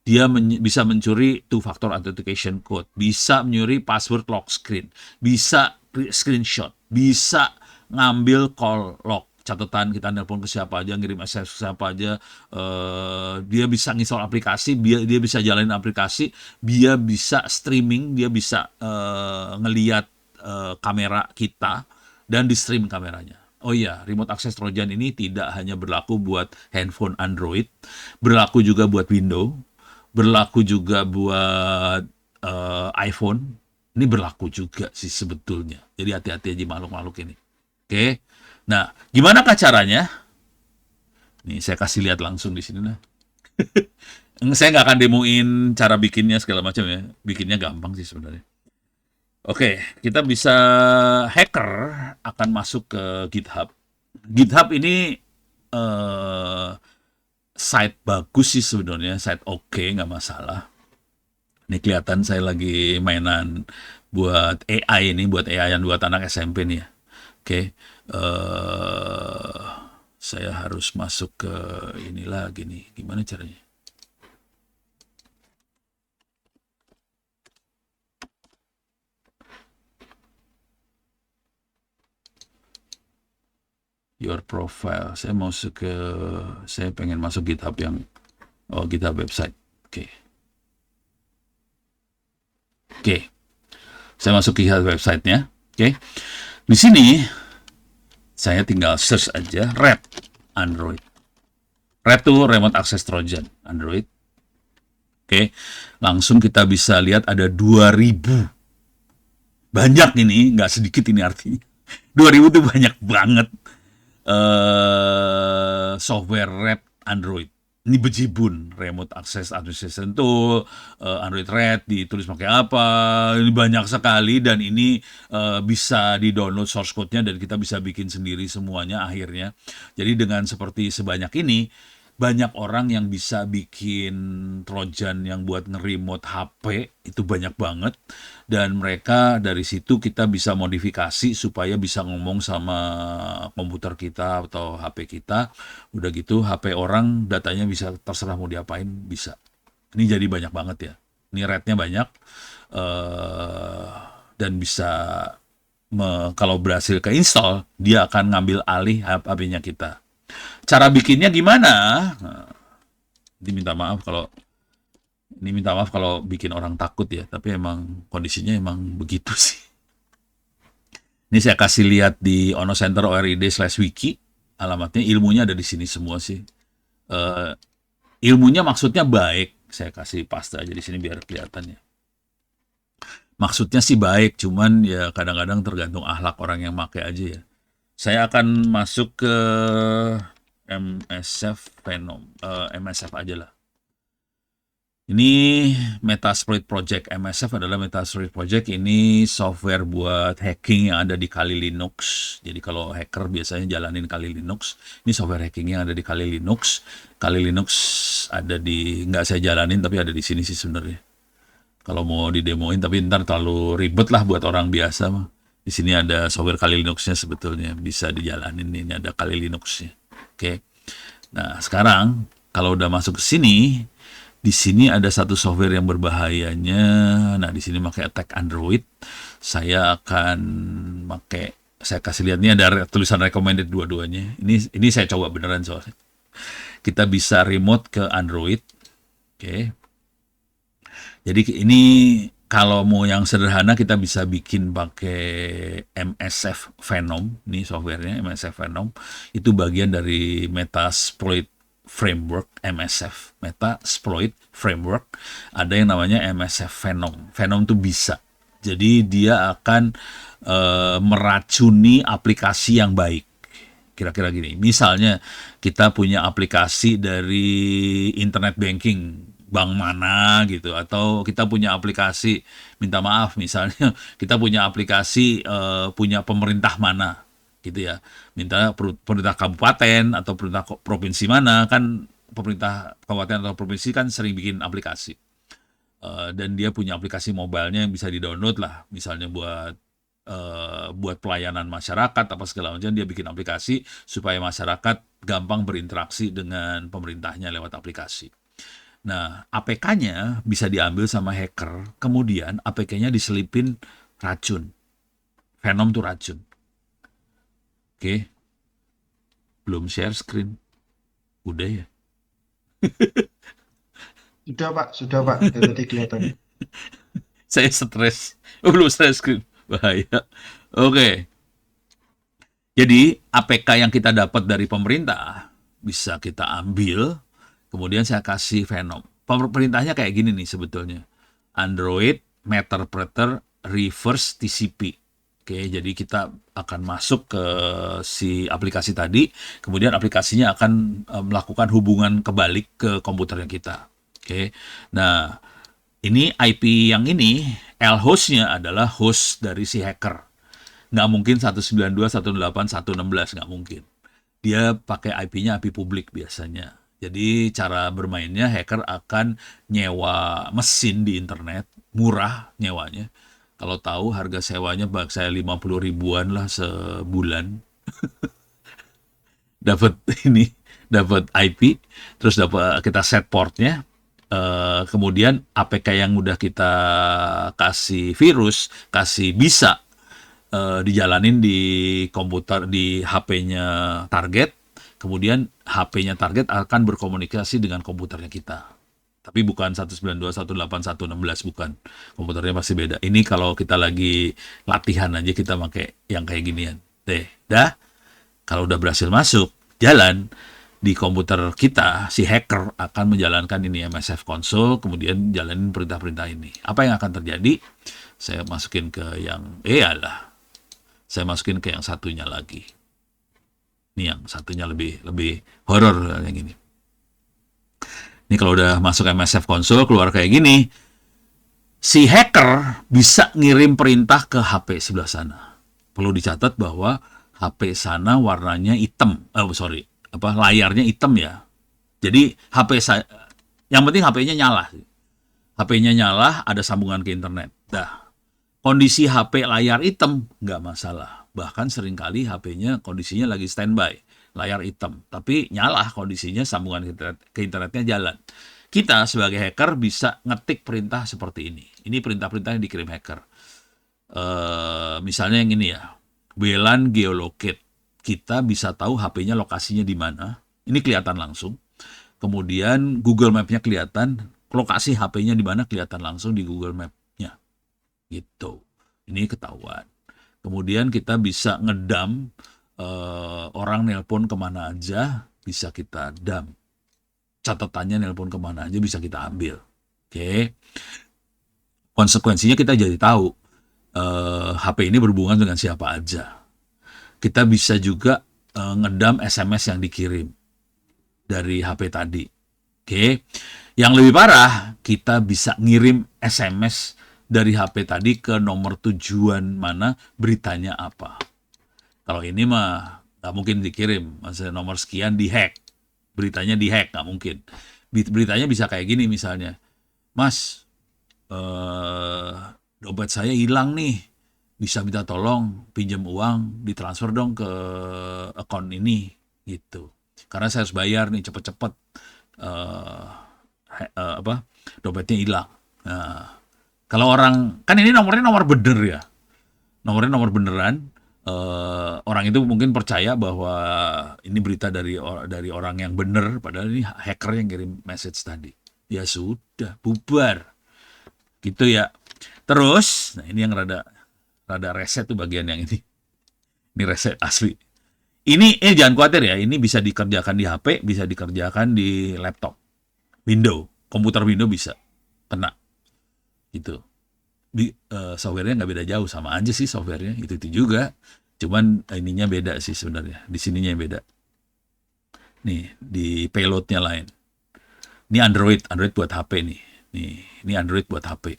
Dia bisa mencuri two-factor authentication code, bisa menyuri password lock screen, bisa screenshot, bisa ngambil call log, catatan kita nelpon ke siapa aja, ngirim SMS ke siapa aja, dia bisa install aplikasi, dia bisa jalanin aplikasi, dia bisa streaming, dia bisa ngeliat kamera kita dan di stream kameranya. Oh iya, remote access trojan ini tidak hanya berlaku buat handphone Android, berlaku juga buat Windows, berlaku juga buat iPhone. Ini berlaku juga sih sebetulnya. Jadi hati-hati aja makhluk-makhluk ini. Oke. Nah, gimana caranya? Nih saya kasih lihat langsung di sini nah. Saya nggak akan demoin cara bikinnya segala macam ya. Bikinnya gampang sih sebenarnya. Oke, kita bisa hacker akan masuk ke GitHub. GitHub ini eh, site bagus sih sebenarnya, site oke, nggak masalah. Ini kelihatan saya lagi mainan buat AI ini, buat AI yang buat anak SMP nih ya. Oke, saya harus masuk ke ini lagi nih. Gimana caranya? Your profile. Saya pengen masuk GitHub GitHub website. Oke. Oke. Saya masuk GitHub websitenya. Oke. Di sini saya tinggal search aja RAT Android. RAT itu Remote Access Trojan Android. Oke. Langsung kita bisa lihat ada 2000. Banyak ini, nggak sedikit ini artinya. 2000 itu banyak banget software RAT Android. Ini bejibun, remote access administration tool, Android RAT ditulis pakai apa, ini banyak sekali dan ini bisa di-download source code-nya dan kita bisa bikin sendiri semuanya akhirnya. Jadi dengan seperti sebanyak ini, banyak orang yang bisa bikin trojan yang buat nge-remote HP, itu banyak banget. Dan mereka dari situ kita bisa modifikasi supaya bisa ngomong sama komputer kita atau HP kita. Udah gitu HP orang datanya bisa terserah mau diapain, bisa. Ini jadi banyak banget ya. Ini rate-nya banyak. eh, dan bisa kalau berhasil keinstall, dia akan ngambil alih HP-nya kita. Cara bikinnya gimana? Nah, diminta maaf kalau bikin orang takut ya, tapi emang kondisinya emang begitu sih. Ini saya kasih lihat di onocenter.org/wiki, alamatnya, ilmunya ada di sini semua sih. Eh, ilmunya maksudnya baik, saya kasih paste aja di sini biar kelihatan ya. Maksudnya sih baik, cuman ya kadang-kadang tergantung akhlak orang yang pakai aja ya. Saya akan masuk ke MSF Venom, MSF aja lah. Ini Metasploit Project. MSF adalah Metasploit Project. Ini software buat hacking yang ada di Kali Linux. Jadi kalau hacker biasanya jalanin Kali Linux. Ini software hacking yang ada di Kali Linux. Kali Linux ada di, nggak saya jalanin tapi ada di sini sih sebenarnya. Kalau mau didemoin, tapi ntar terlalu ribet lah buat orang biasa mah. Di sini ada software Kali Linux-nya sebetulnya bisa dijalanin. Ini ada Kali Linux-nya. Oke. Nah, sekarang kalau udah masuk ke sini, di sini ada satu software yang berbahayanya. Nah, di sini pakai attack Android. Saya akan saya kasih lihat, ini ada tulisan recommended dua-duanya. Ini saya coba beneran soalnya. Kita bisa remote ke Android. Oke. Jadi ini kalau mau yang sederhana kita bisa bikin pakai MSF Venom. Ini softwarenya MSF Venom. Itu bagian dari Metasploit Framework, MSF, Metasploit Framework. Ada yang namanya MSF Venom. Venom itu bisa. Jadi dia akan meracuni aplikasi yang baik. Kira-kira gini. Misalnya kita punya aplikasi dari internet banking bank mana gitu, atau kita punya aplikasi, minta maaf misalnya kita punya aplikasi punya pemerintah mana gitu ya, minta pemerintah kabupaten atau pemerintah provinsi mana, kan pemerintah kabupaten atau provinsi kan sering bikin aplikasi. Dan dia punya aplikasi mobilenya yang bisa di-download lah, misalnya buat pelayanan masyarakat apa segala macam, dia bikin aplikasi supaya masyarakat gampang berinteraksi dengan pemerintahnya lewat aplikasi. Nah, APK-nya bisa diambil sama hacker, kemudian APK-nya diselipin racun. Venom tuh racun. Oke. Belum share screen. Udah ya? Sudah Pak, dari tadi kelihatan. Saya stres. Belum share screen. Bahaya. Oke. Jadi, APK yang kita dapat dari pemerintah bisa kita ambil, kemudian saya kasih Venom. Perintahnya kayak gini nih sebetulnya. Android Meterpreter Reverse TCP. Oke, jadi kita akan masuk ke si aplikasi tadi, kemudian aplikasinya akan melakukan hubungan kebalik ke komputernya kita. Oke, nah ini IP yang ini, L hostnya adalah host dari si hacker. Nggak mungkin 192.168.116, nggak mungkin. Dia pakai IP-nya IP publik biasanya. Jadi cara bermainnya, hacker akan nyewa mesin di internet, murah nyewanya. Kalau tahu harga sewanya bak saya 50 ribuan lah sebulan. Dapat dapat IP, terus dapat kita set portnya. Kemudian APK yang udah kita kasih virus, kasih bisa dijalanin di komputer, di HP-nya target. Kemudian HP-nya target akan berkomunikasi dengan komputernya kita. Tapi bukan 192.168.116, bukan. Komputernya pasti beda. Ini kalau kita lagi latihan aja kita pakai yang kayak ginian. Dah. Kalau udah berhasil masuk, jalan di komputer kita, si hacker akan menjalankan ini MSF console, kemudian jalanin perintah-perintah ini. Apa yang akan terjadi? Saya masukin ke yang saya masukin ke yang satunya lagi. Ini yang satunya lebih horor yang ini. Ini kalau udah masuk MSF console keluar kayak gini, si hacker bisa ngirim perintah ke HP sebelah sana. Perlu dicatat bahwa HP sana warnanya hitam. Layarnya hitam ya. Jadi yang penting HP-nya nyala. HP-nya nyala, ada sambungan ke internet. Dah. Kondisi HP layar hitam nggak masalah. Bahkan seringkali HP-nya kondisinya lagi standby, layar hitam, tapi nyala kondisinya, sambungan ke internetnya jalan. Kita sebagai hacker bisa ngetik perintah seperti ini. Ini perintah-perintah yang dikirim hacker. Misalnya yang ini ya, WLAN geolocate. Kita bisa tahu HP-nya lokasinya di mana. Ini kelihatan langsung. Kemudian Google Map-nya kelihatan, lokasi HP-nya di mana kelihatan langsung di Google Map-nya. Gitu. Ini ketahuan. Kemudian kita bisa ngedam orang nelpon kemana aja, bisa kita dam. Catatannya nelpon kemana aja bisa kita ambil. Oke. Konsekuensinya kita jadi tahu HP ini berhubungan dengan siapa aja. Kita bisa juga ngedam SMS yang dikirim dari HP tadi. Oke. Yang lebih parah, kita bisa ngirim SMS dari HP tadi ke nomor tujuan mana, beritanya apa. Kalau ini mah nggak mungkin dikirim, maksudnya nomor sekian dihack, beritanya dihack, nggak mungkin. Beritanya bisa kayak gini misalnya, Mas, dompet saya hilang nih, bisa minta tolong pinjam uang, ditransfer dong ke akun ini, gitu. Karena saya harus bayar nih cepet-cepet, dompetnya hilang. Nah, kalau orang, kan ini nomornya nomor bener ya, nomornya nomor beneran. Orang itu mungkin percaya bahwa ini berita dari orang yang bener, padahal ini hacker yang kirim message tadi. Ya sudah, bubar. Gitu ya. Terus, nah ini yang rada reset tuh bagian yang ini. Ini reset asli. Ini jangan khawatir ya, ini bisa dikerjakan di HP, bisa dikerjakan di laptop. Komputer Windows bisa kena. Gitu. Softwarenya nggak beda jauh, sama aja sih softwarenya, itu juga. Cuman ininya beda sih sebenarnya. Di sininya yang beda. Nih, di payloadnya lain. Ini Android buat HP nih. Ini Android buat HP.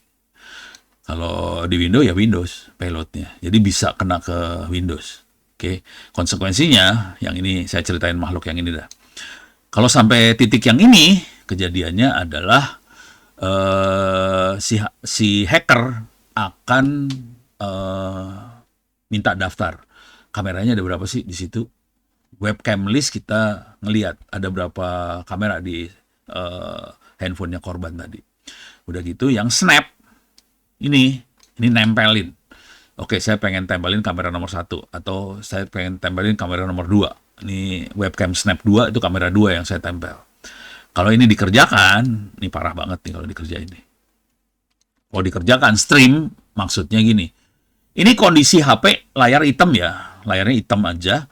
Kalau di Windows ya Windows payloadnya. Jadi bisa kena ke Windows. Oke. Konsekuensinya, yang ini saya ceritain makhluk yang ini dah. Kalau sampai titik yang ini, kejadiannya adalah si hacker akan minta daftar. Kameranya ada berapa sih di situ? Webcam list kita ngelihat ada berapa kamera di handphonenya korban tadi. Udah gitu yang snap ini nempelin. Oke, saya pengen tempelin kamera nomor 1 atau saya pengen tempelin kamera nomor 2. Ini webcam snap 2 itu kamera 2 yang saya tempel. Kalau ini dikerjakan, ini parah banget nih kalau dikerjain ini. Kalau dikerjakan stream, maksudnya gini. Ini kondisi HP layar hitam ya, layarnya hitam aja.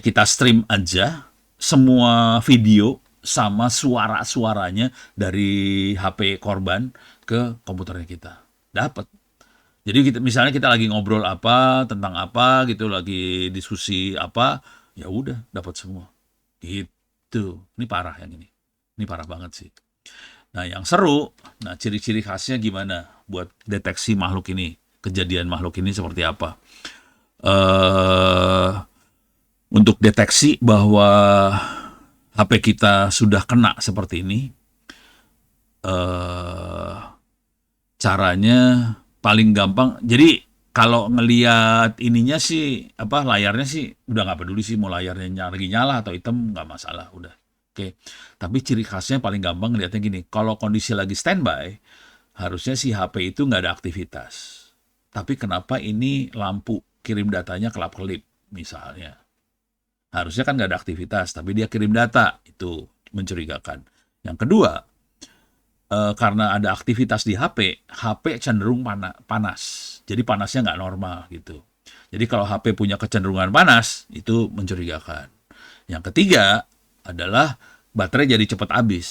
Kita stream aja semua video sama suara-suaranya dari HP korban ke komputernya kita. Dapat. Jadi misalnya kita lagi ngobrol apa, tentang apa gitu, lagi diskusi apa, ya udah dapat semua. Gitu. Ini parah yang ini. Ini parah banget sih. Nah, yang seru, nah ciri-ciri khasnya gimana buat deteksi makhluk ini, kejadian makhluk ini seperti apa? Untuk deteksi bahwa HP kita sudah kena seperti ini, caranya paling gampang. Jadi kalau ngelihat ininya sih, layarnya sih udah nggak peduli sih mau layarnya lagi nyala atau hitam, nggak masalah, udah. Oke. Tapi ciri khasnya paling gampang ngelihatnya gini, kalau kondisi lagi standby, harusnya si HP itu nggak ada aktivitas. Tapi kenapa ini lampu kirim datanya kelap-kelip misalnya? Harusnya kan nggak ada aktivitas, tapi dia kirim data, itu mencurigakan. Yang kedua, karena ada aktivitas di HP cenderung panas. Jadi panasnya nggak normal gitu. Jadi kalau HP punya kecenderungan panas, itu mencurigakan. Yang ketiga adalah baterai jadi cepat habis.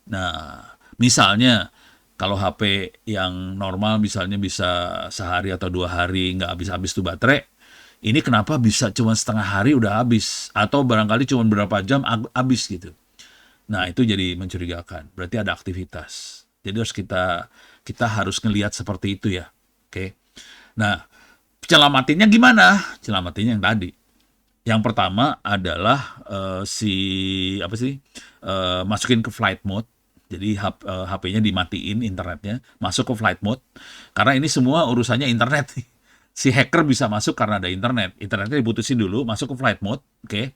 Nah, misalnya kalau HP yang normal misalnya bisa sehari atau 2 hari nggak habis-habis tuh baterai, ini kenapa bisa cuma setengah hari udah habis, atau barangkali cuma berapa jam habis gitu. Nah, itu jadi mencurigakan. Berarti ada aktivitas. Jadi harus kita harus ngelihat seperti itu ya. Oke. Nah, celamatinnya gimana? Celamatinnya yang tadi. Yang pertama adalah masukin ke flight mode. Jadi HP-nya dimatiin internetnya, masuk ke flight mode. Karena ini semua urusannya internet. Si hacker bisa masuk karena ada internet. Internetnya diputusin dulu, masuk ke flight mode, oke.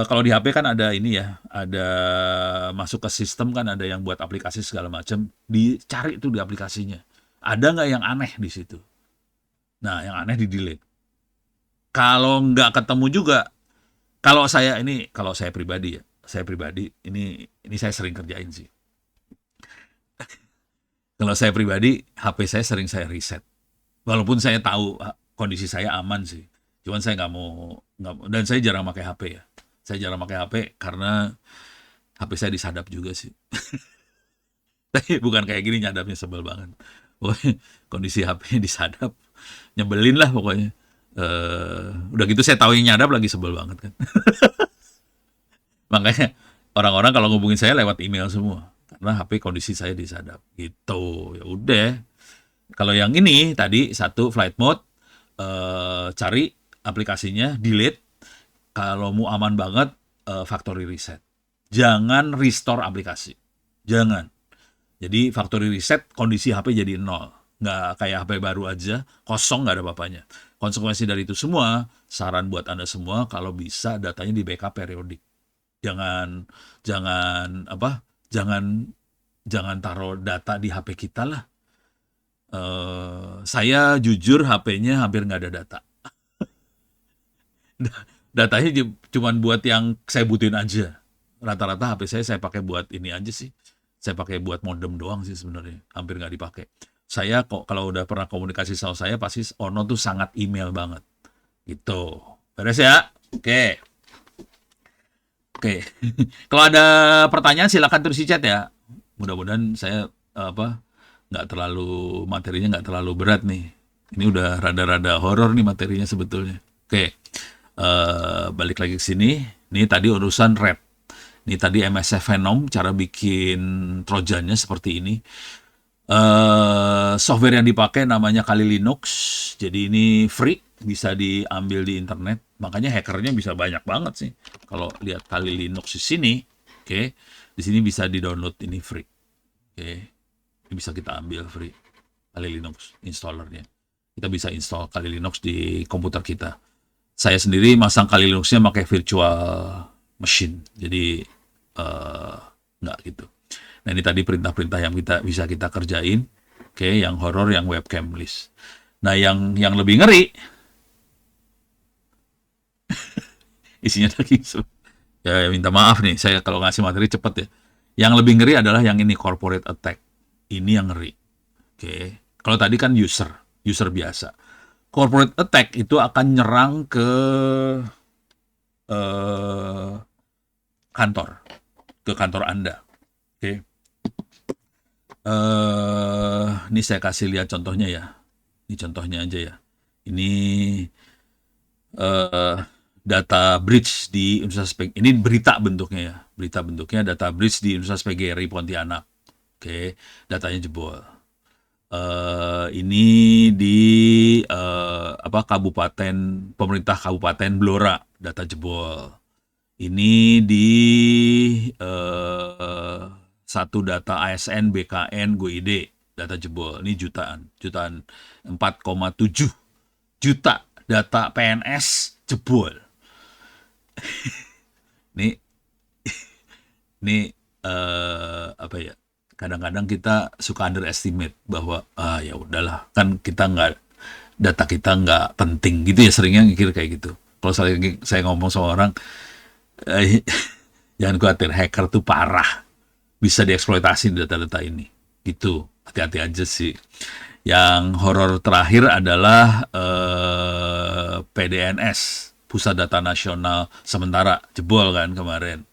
Kalau di HP kan ada ini ya, ada masuk ke sistem kan ada yang buat aplikasi segala macam, dicari tuh di aplikasinya. Ada nggak yang aneh di situ? Nah, yang aneh di-delete. Kalau nggak ketemu juga, kalau saya pribadi ya, saya pribadi ini saya sering kerjain sih. Kalau saya pribadi, HP saya sering saya reset. Walaupun saya tahu kondisi saya aman sih. Cuman saya dan saya jarang pakai HP ya. Saya jarang pakai HP karena HP saya disadap juga sih. Tapi bukan kayak gini nyadapnya sebel banget. Pokoknya kondisi HP disadap, nyebelin lah pokoknya. Udah gitu saya tahu yang nyadap lagi sebel banget kan. Makanya orang-orang kalau ngubungin saya lewat email semua. Karena HP kondisi saya disadap. Gitu. Ya udah. Kalau yang ini tadi satu flight mode, cari aplikasinya, delete. Kalau mau aman banget, factory reset. Jangan restore aplikasi. Jangan. Jadi factory reset kondisi HP jadi nol. Nggak kayak HP baru aja, kosong nggak ada apa-apanya. Konsekuensi dari itu semua, saran buat Anda semua, kalau bisa datanya di backup periodik. Jangan, jangan apa, jangan, jangan taruh data di HP kita lah. Saya jujur HP-nya hampir nggak ada data. Datanya cuma buat yang saya butuhin aja. Rata-rata HP saya pakai buat ini aja sih. Saya pakai buat modem doang sih sebenarnya. Hampir nggak dipakai. Saya kok kalau udah pernah komunikasi sama saya pasti Ono tuh sangat email banget. Gitu. Beres ya? Oke. Oke. Kalau ada pertanyaan silakan tulis di chat ya. Mudah-mudahan saya nggak terlalu materinya nggak terlalu berat nih. Ini udah rada-rada horor nih materinya sebetulnya. Oke. Balik lagi ke sini. Ini tadi urusan red. Ini tadi MSF Venom, cara bikin trojannya seperti ini. Software yang dipakai namanya Kali Linux. Jadi ini free, bisa diambil di internet. Makanya hackernya bisa banyak banget sih. Kalau lihat Kali Linux di sini, oke, di sini bisa di-download ini free. Oke, ini bisa kita ambil free. Kali Linux installernya. Kita bisa install Kali Linux di komputer kita. Saya sendiri masang Kali Linuxnya pakai virtual machine. Jadi nggak gitu. Nah ini tadi perintah-perintah yang bisa kita kerjain. Oke, yang horor, yang webcam list. Nah yang lebih ngeri, isinya lagi. Ya minta maaf nih, saya kalau ngasih materi cepet ya. Yang lebih ngeri adalah yang ini, corporate attack. Ini yang ngeri. Oke, kalau tadi kan user biasa. Corporate attack itu akan nyerang ke kantor Anda. Oke. Ini saya kasih lihat contohnya ya. Ini contohnya aja ya. Ini data breach di Universitas ini berita bentuknya ya. Berita bentuknya data breach di Universitas PGRI Pontianak. Oke, datanya jebol. Ini di kabupaten, pemerintah Kabupaten Blora, data jebol. Ini di satu data ASN, BKN, GoID, data jebol. Ini jutaan 4,7 juta data PNS jebol. Ini apa ya? Kadang-kadang kita suka underestimate bahwa ya udahlah, kan data kita nggak penting gitu ya, seringnya mikir kayak gitu. Kalau saya ngomong sama orang, jangan khawatir, hacker tuh parah, bisa dieksploitasi data-data ini. Gitu, hati-hati aja sih. Yang horor terakhir adalah PDNS, Pusat Data Nasional Sementara, jebol kan kemarin.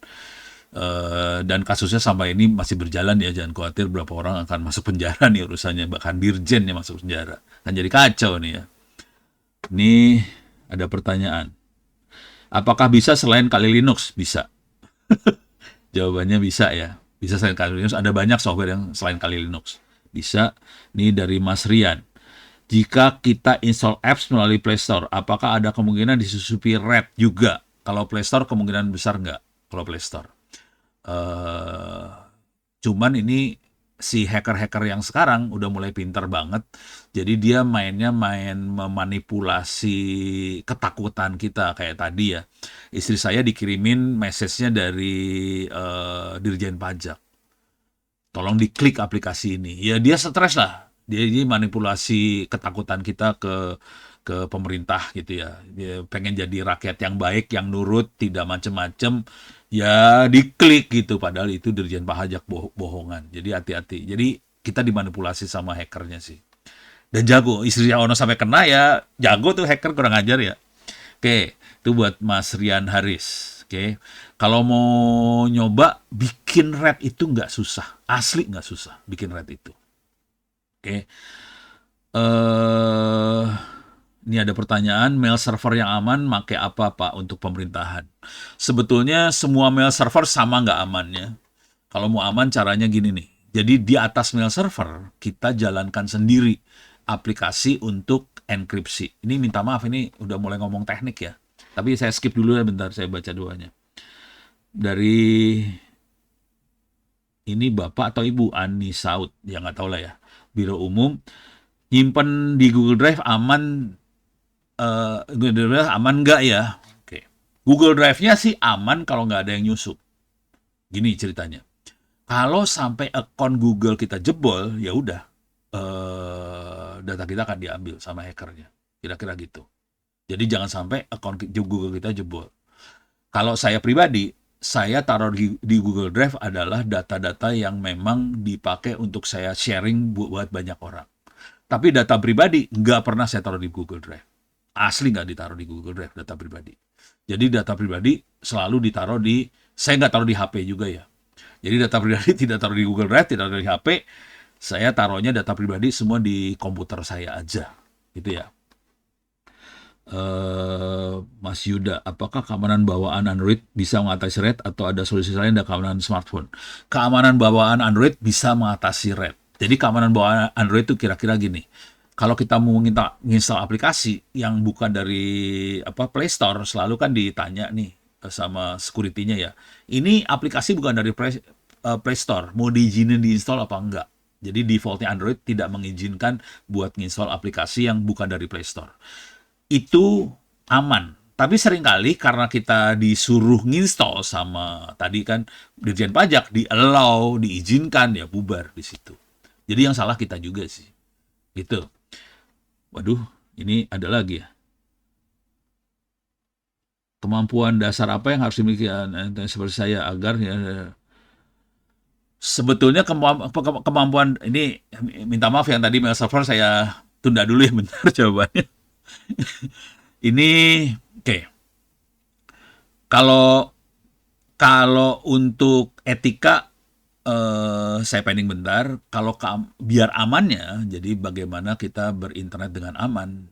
Dan kasusnya sampai ini masih berjalan ya, jangan khawatir, berapa orang akan masuk penjara nih urusannya, bahkan dirjen yang masuk penjara. Kan jadi kacau nih ya. Ini ada pertanyaan. Apakah bisa selain Kali Linux? Bisa. Jawabannya bisa ya. Bisa selain Kali Linux. Ada banyak software yang selain Kali Linux. Bisa. Ini dari Mas Rian. Jika kita install apps melalui Play Store, apakah ada kemungkinan disusupi red juga? Kalau Play Store kemungkinan besar nggak? Kalau Play Store. Cuman ini si hacker-hacker yang sekarang udah mulai pintar banget. Jadi dia mainnya main memanipulasi ketakutan kita kayak tadi ya. Istri saya dikirimin message-nya dari Dirjen Pajak. Tolong diklik aplikasi ini. Ya dia stres lah. Dia manipulasi ketakutan kita ke pemerintah gitu ya. Dia pengen jadi rakyat yang baik, yang nurut, tidak macem-macem. Ya diklik gitu. Padahal itu Dirjen Pajak bohongan. Jadi hati-hati. Jadi kita dimanipulasi sama hackernya sih. Dan jago. Istri Ono sampai kena ya jago tuh hacker kurang ajar ya. Oke, itu buat Mas Rian Haris. Oke, kalau mau nyoba bikin red itu nggak susah, asli nggak susah bikin red itu. Oke, eh ini ada pertanyaan, mail server yang aman make apa Pak untuk pemerintahan? Sebetulnya semua mail server sama nggak amannya. Kalau mau aman caranya gini nih. Jadi di atas mail server kita jalankan sendiri aplikasi untuk enkripsi. Ini minta maaf ini udah mulai ngomong teknik ya. Tapi saya skip dulu ya bentar, saya baca doanya. Dari ini Bapak atau Ibu Ani Saud, ya nggak tahu lah ya. Biro Umum, nyimpen di Google Drive aman, Google Drive aman nggak ya? Oke. Google Drive-nya sih aman kalau nggak ada yang nyusup. Gini ceritanya. Kalau sampai akun Google kita jebol, ya udah data kita akan diambil sama hackernya. Kira-kira gitu. Jadi jangan sampai akun Google kita jebol. Kalau saya pribadi, saya taruh di Google Drive adalah data-data yang memang dipakai untuk saya sharing buat banyak orang. Tapi data pribadi nggak pernah saya taruh di Google Drive. Asli nggak ditaruh di Google Drive data pribadi. Jadi data pribadi selalu ditaruh saya nggak taruh di HP juga ya. Jadi data pribadi tidak taruh di Google Drive, tidak taruh di HP. Saya taruhnya data pribadi semua di komputer saya aja. Gitu ya. Mas Yuda, apakah keamanan bawaan Android bisa mengatasi RAT atau ada solusi lain dari keamanan smartphone? Keamanan bawaan Android bisa mengatasi RAT. Jadi keamanan bawaan Android itu kira-kira gini. Kalau kita mau menginstal aplikasi yang bukan dari Play Store, selalu kan ditanya nih sama security-nya ya. Ini aplikasi bukan dari Play Store, mau diizinin diinstal apa enggak? Jadi defaultnya Android tidak mengizinkan buat nginstal aplikasi yang bukan dari Play Store. Itu aman. Tapi seringkali karena kita disuruh nginstall sama tadi kan Dirjen Pajak, di-allow, diizinkan, ya bubar di situ. Jadi yang salah kita juga sih. Gitu. Waduh, ini ada lagi ya. Kemampuan dasar apa yang harus dimiliki seperti saya agar ya, sebetulnya kemampuan ini minta maaf yang tadi mail server saya tunda dulu ya bentar jawabannya. Ini oke. Kalau untuk etika saya pending bentar. Kalau biar amannya, jadi bagaimana kita berinternet dengan aman?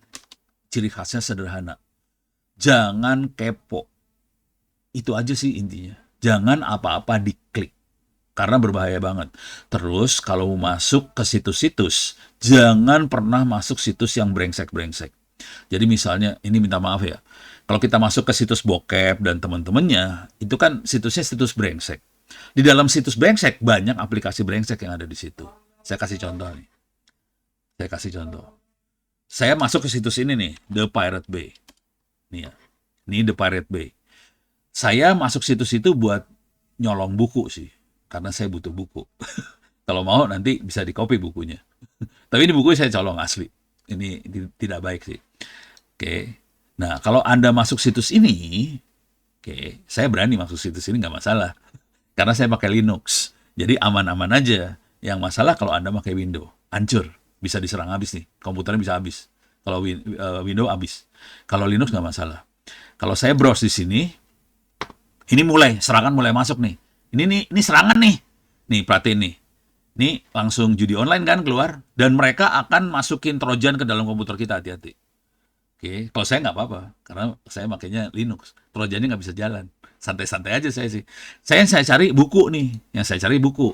Ciri khasnya sederhana. Jangan kepo. Itu aja sih intinya. Jangan apa-apa diklik. Karena berbahaya banget. Terus kalau masuk ke situs-situs, jangan pernah masuk situs yang brengsek-brengsek. Jadi misalnya, ini minta maaf ya, kalau kita masuk ke situs bokep dan teman-temannya, itu kan situsnya situs brengsek. Di dalam situs brengsek, banyak aplikasi brengsek yang ada di situ. Saya kasih contoh nih. Saya masuk ke situs ini nih, The Pirate Bay. Nih ya, ini The Pirate Bay. Saya masuk situs itu buat nyolong buku sih, karena saya butuh buku. Kalau mau nanti bisa di-copy bukunya. Tapi ini buku saya colong asli. Ini tidak baik sih. Oke. Nah, kalau Anda masuk situs ini, saya berani masuk situs ini nggak masalah. Karena saya pakai Linux. Jadi aman-aman aja. Yang masalah kalau Anda pakai Windows, hancur. Bisa diserang habis nih. Komputernya bisa habis. Kalau Windows habis. Kalau Linux nggak masalah. Kalau saya browse di sini, ini serangan mulai masuk nih. Ini serangan nih. Nih, perhatiin nih. Ini langsung judi online kan keluar. Dan mereka akan masukin trojan ke dalam komputer kita, hati-hati. Oke, kalau saya nggak apa-apa. Karena saya makanya Linux. Trojannya nggak bisa jalan. Santai-santai aja saya sih. Saya cari buku nih. Yang saya cari buku.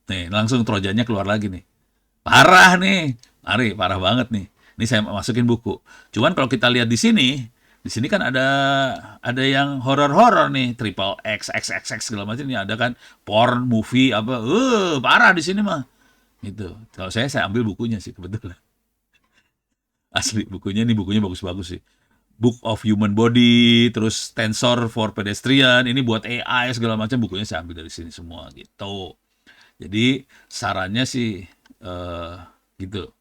Nih, langsung trojannya keluar lagi nih. Parah nih. Mari, parah banget nih. Ini saya masukin buku. Cuman kalau kita lihat di sini kan ada yang horor-horor nih, triple X, XXX segala macam nih, ada kan porn, movie apa. Parah di sini mah. Itu. Kalau saya ambil bukunya sih kebetulan. Asli bukunya, ini bukunya bagus-bagus sih. Book of Human Body, terus Tensor for Pedestrian, ini buat AI segala macam, bukunya saya ambil dari sini semua gitu. Jadi sarannya sih eh gitu.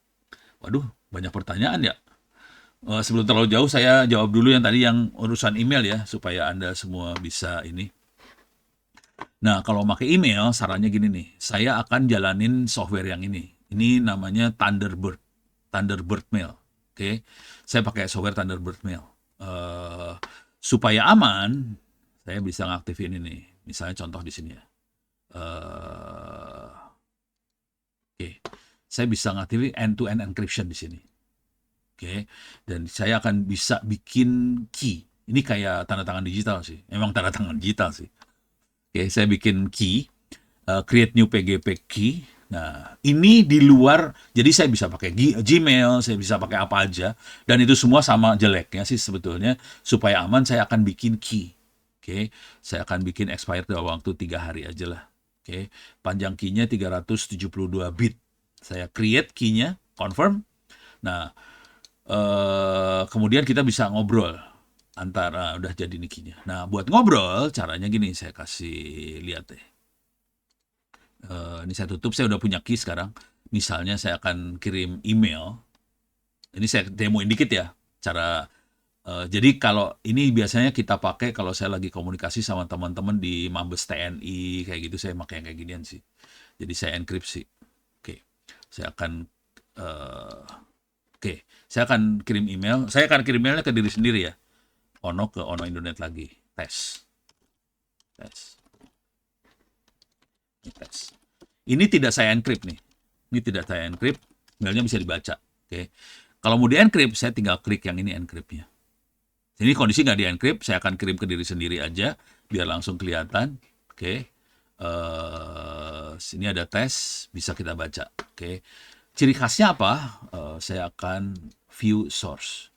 Waduh, banyak pertanyaan ya. Sebelum terlalu jauh saya jawab dulu yang tadi yang urusan email ya supaya Anda semua bisa ini. Nah, kalau pakai email sarannya gini nih. Saya akan jalanin software yang ini. Ini namanya Thunderbird. Thunderbird Mail. Oke. Saya pakai software Thunderbird Mail. Eh supaya aman, saya bisa ngaktifin ini. Misalnya contoh di sini ya. Eh Oke. Saya bisa ngaktifin end-to-end encryption di sini. Oke. Dan saya akan bisa bikin key. Ini kayak tanda tangan digital sih. Emang tanda tangan digital sih. Oke, saya bikin key, create new PGP key. Nah, ini di luar, jadi saya bisa pakai Gmail, saya bisa pakai apa aja, dan itu semua sama jeleknya sih sebetulnya. Supaya aman, saya akan bikin key. Oke, saya akan bikin expired dalam waktu 3 hari aja lah. Oke, panjang key-nya 372 bit. Saya create key-nya, confirm. Nah, kemudian kita bisa ngobrol antara udah jadi nikinya. Nah, buat ngobrol caranya gini, saya kasih lihat deh. Ini saya tutup, saya udah punya key sekarang. Misalnya saya akan kirim email. Ini saya demoin dikit ya cara. Jadi kalau ini biasanya kita pakai kalau saya lagi komunikasi sama teman-teman di Mabes TNI kayak gitu, saya pakai yang kayak ginian sih. Jadi saya enkripsi. Oke, saya akan eh, oke, saya akan kirim email. Saya akan kirim emailnya ke diri sendiri ya. Ono ke Ono Indonet lagi. Tes. Tes. Tes. Ini tidak saya encrypt nih. Ini tidak saya encrypt. Mailnya bisa dibaca. Oke. Kalau mau di-encrypt, saya tinggal klik yang ini encrypt-nya. Ini kondisi nggak di-encrypt, saya akan kirim ke diri sendiri aja, biar langsung kelihatan. Oke. Sini ada tes, bisa kita baca. Oke. Ciri khasnya apa? Saya akan view source.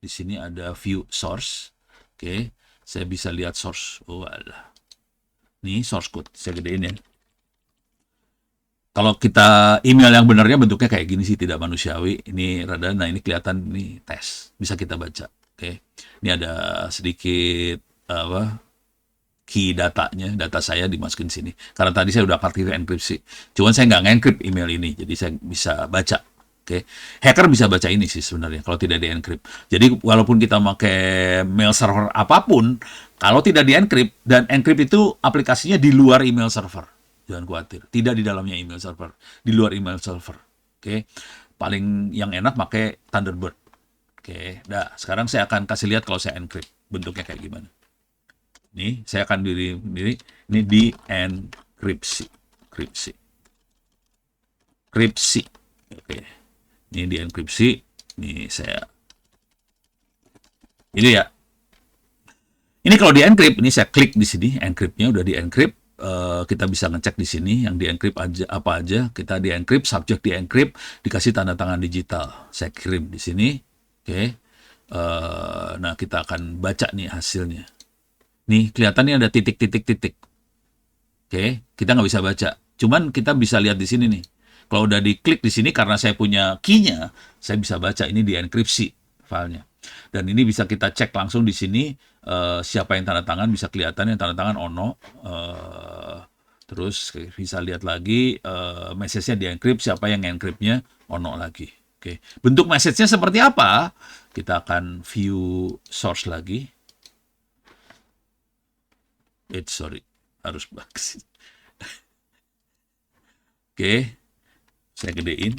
Di sini ada view source. Oke. Saya bisa lihat source. Oh, alah. Nih source code, saya gedein ya. Kalau kita email yang benarnya bentuknya kayak gini sih, tidak manusiawi. Ini rada, nah ini kelihatan nih tes, bisa kita baca. Oke, ini ada sedikit apa key datanya, data saya dimasukin sini. Karena tadi saya udah pakai enkripsi. Cuman saya nggak nge-encrypt email ini, jadi saya bisa baca. Oke, hacker bisa baca ini sih sebenarnya kalau tidak di-encrypt. Jadi walaupun kita pakai mail server apapun, kalau tidak di-encrypt dan encrypt itu aplikasinya di luar email server. Jangan khawatir, tidak di dalamnya email server, di luar email server. Oke, paling yang enak pakai Thunderbird. Oke, dah. Sekarang saya akan kasih lihat kalau saya encrypt bentuknya kayak gimana. Nih, saya akan diri ini di enkripsi, kripsi, kripsi. Oke, ini di enkripsi. Ini saya, ini ya. Ini kalau di encrypt, ini saya klik di sini, encryptnya udah di encrypt. Kita bisa ngecek di sini yang di encrypt aja apa aja. Kita di encrypt, subject di encrypt, dikasih tanda tangan digital. Saya kirim di sini. Oke. Nah, kita akan baca nih hasilnya. Nih, kelihatannya ada titik-titik-titik. Oke, kita nggak bisa baca. Cuman kita bisa lihat di sini nih. Kalau udah diklik di sini karena saya punya key-nya, saya bisa baca ini di enkripsi filenya. Dan ini bisa kita cek langsung di sini siapa yang tanda tangan, bisa kelihatan yang tanda tangan Ono. Terus bisa lihat lagi message-nya di encrypt, siapa yang encrypt-nya Ono lagi. Oke, bentuk message-nya seperti apa? Kita akan view source lagi. Sorry, harus bagus. Oke, saya gedein.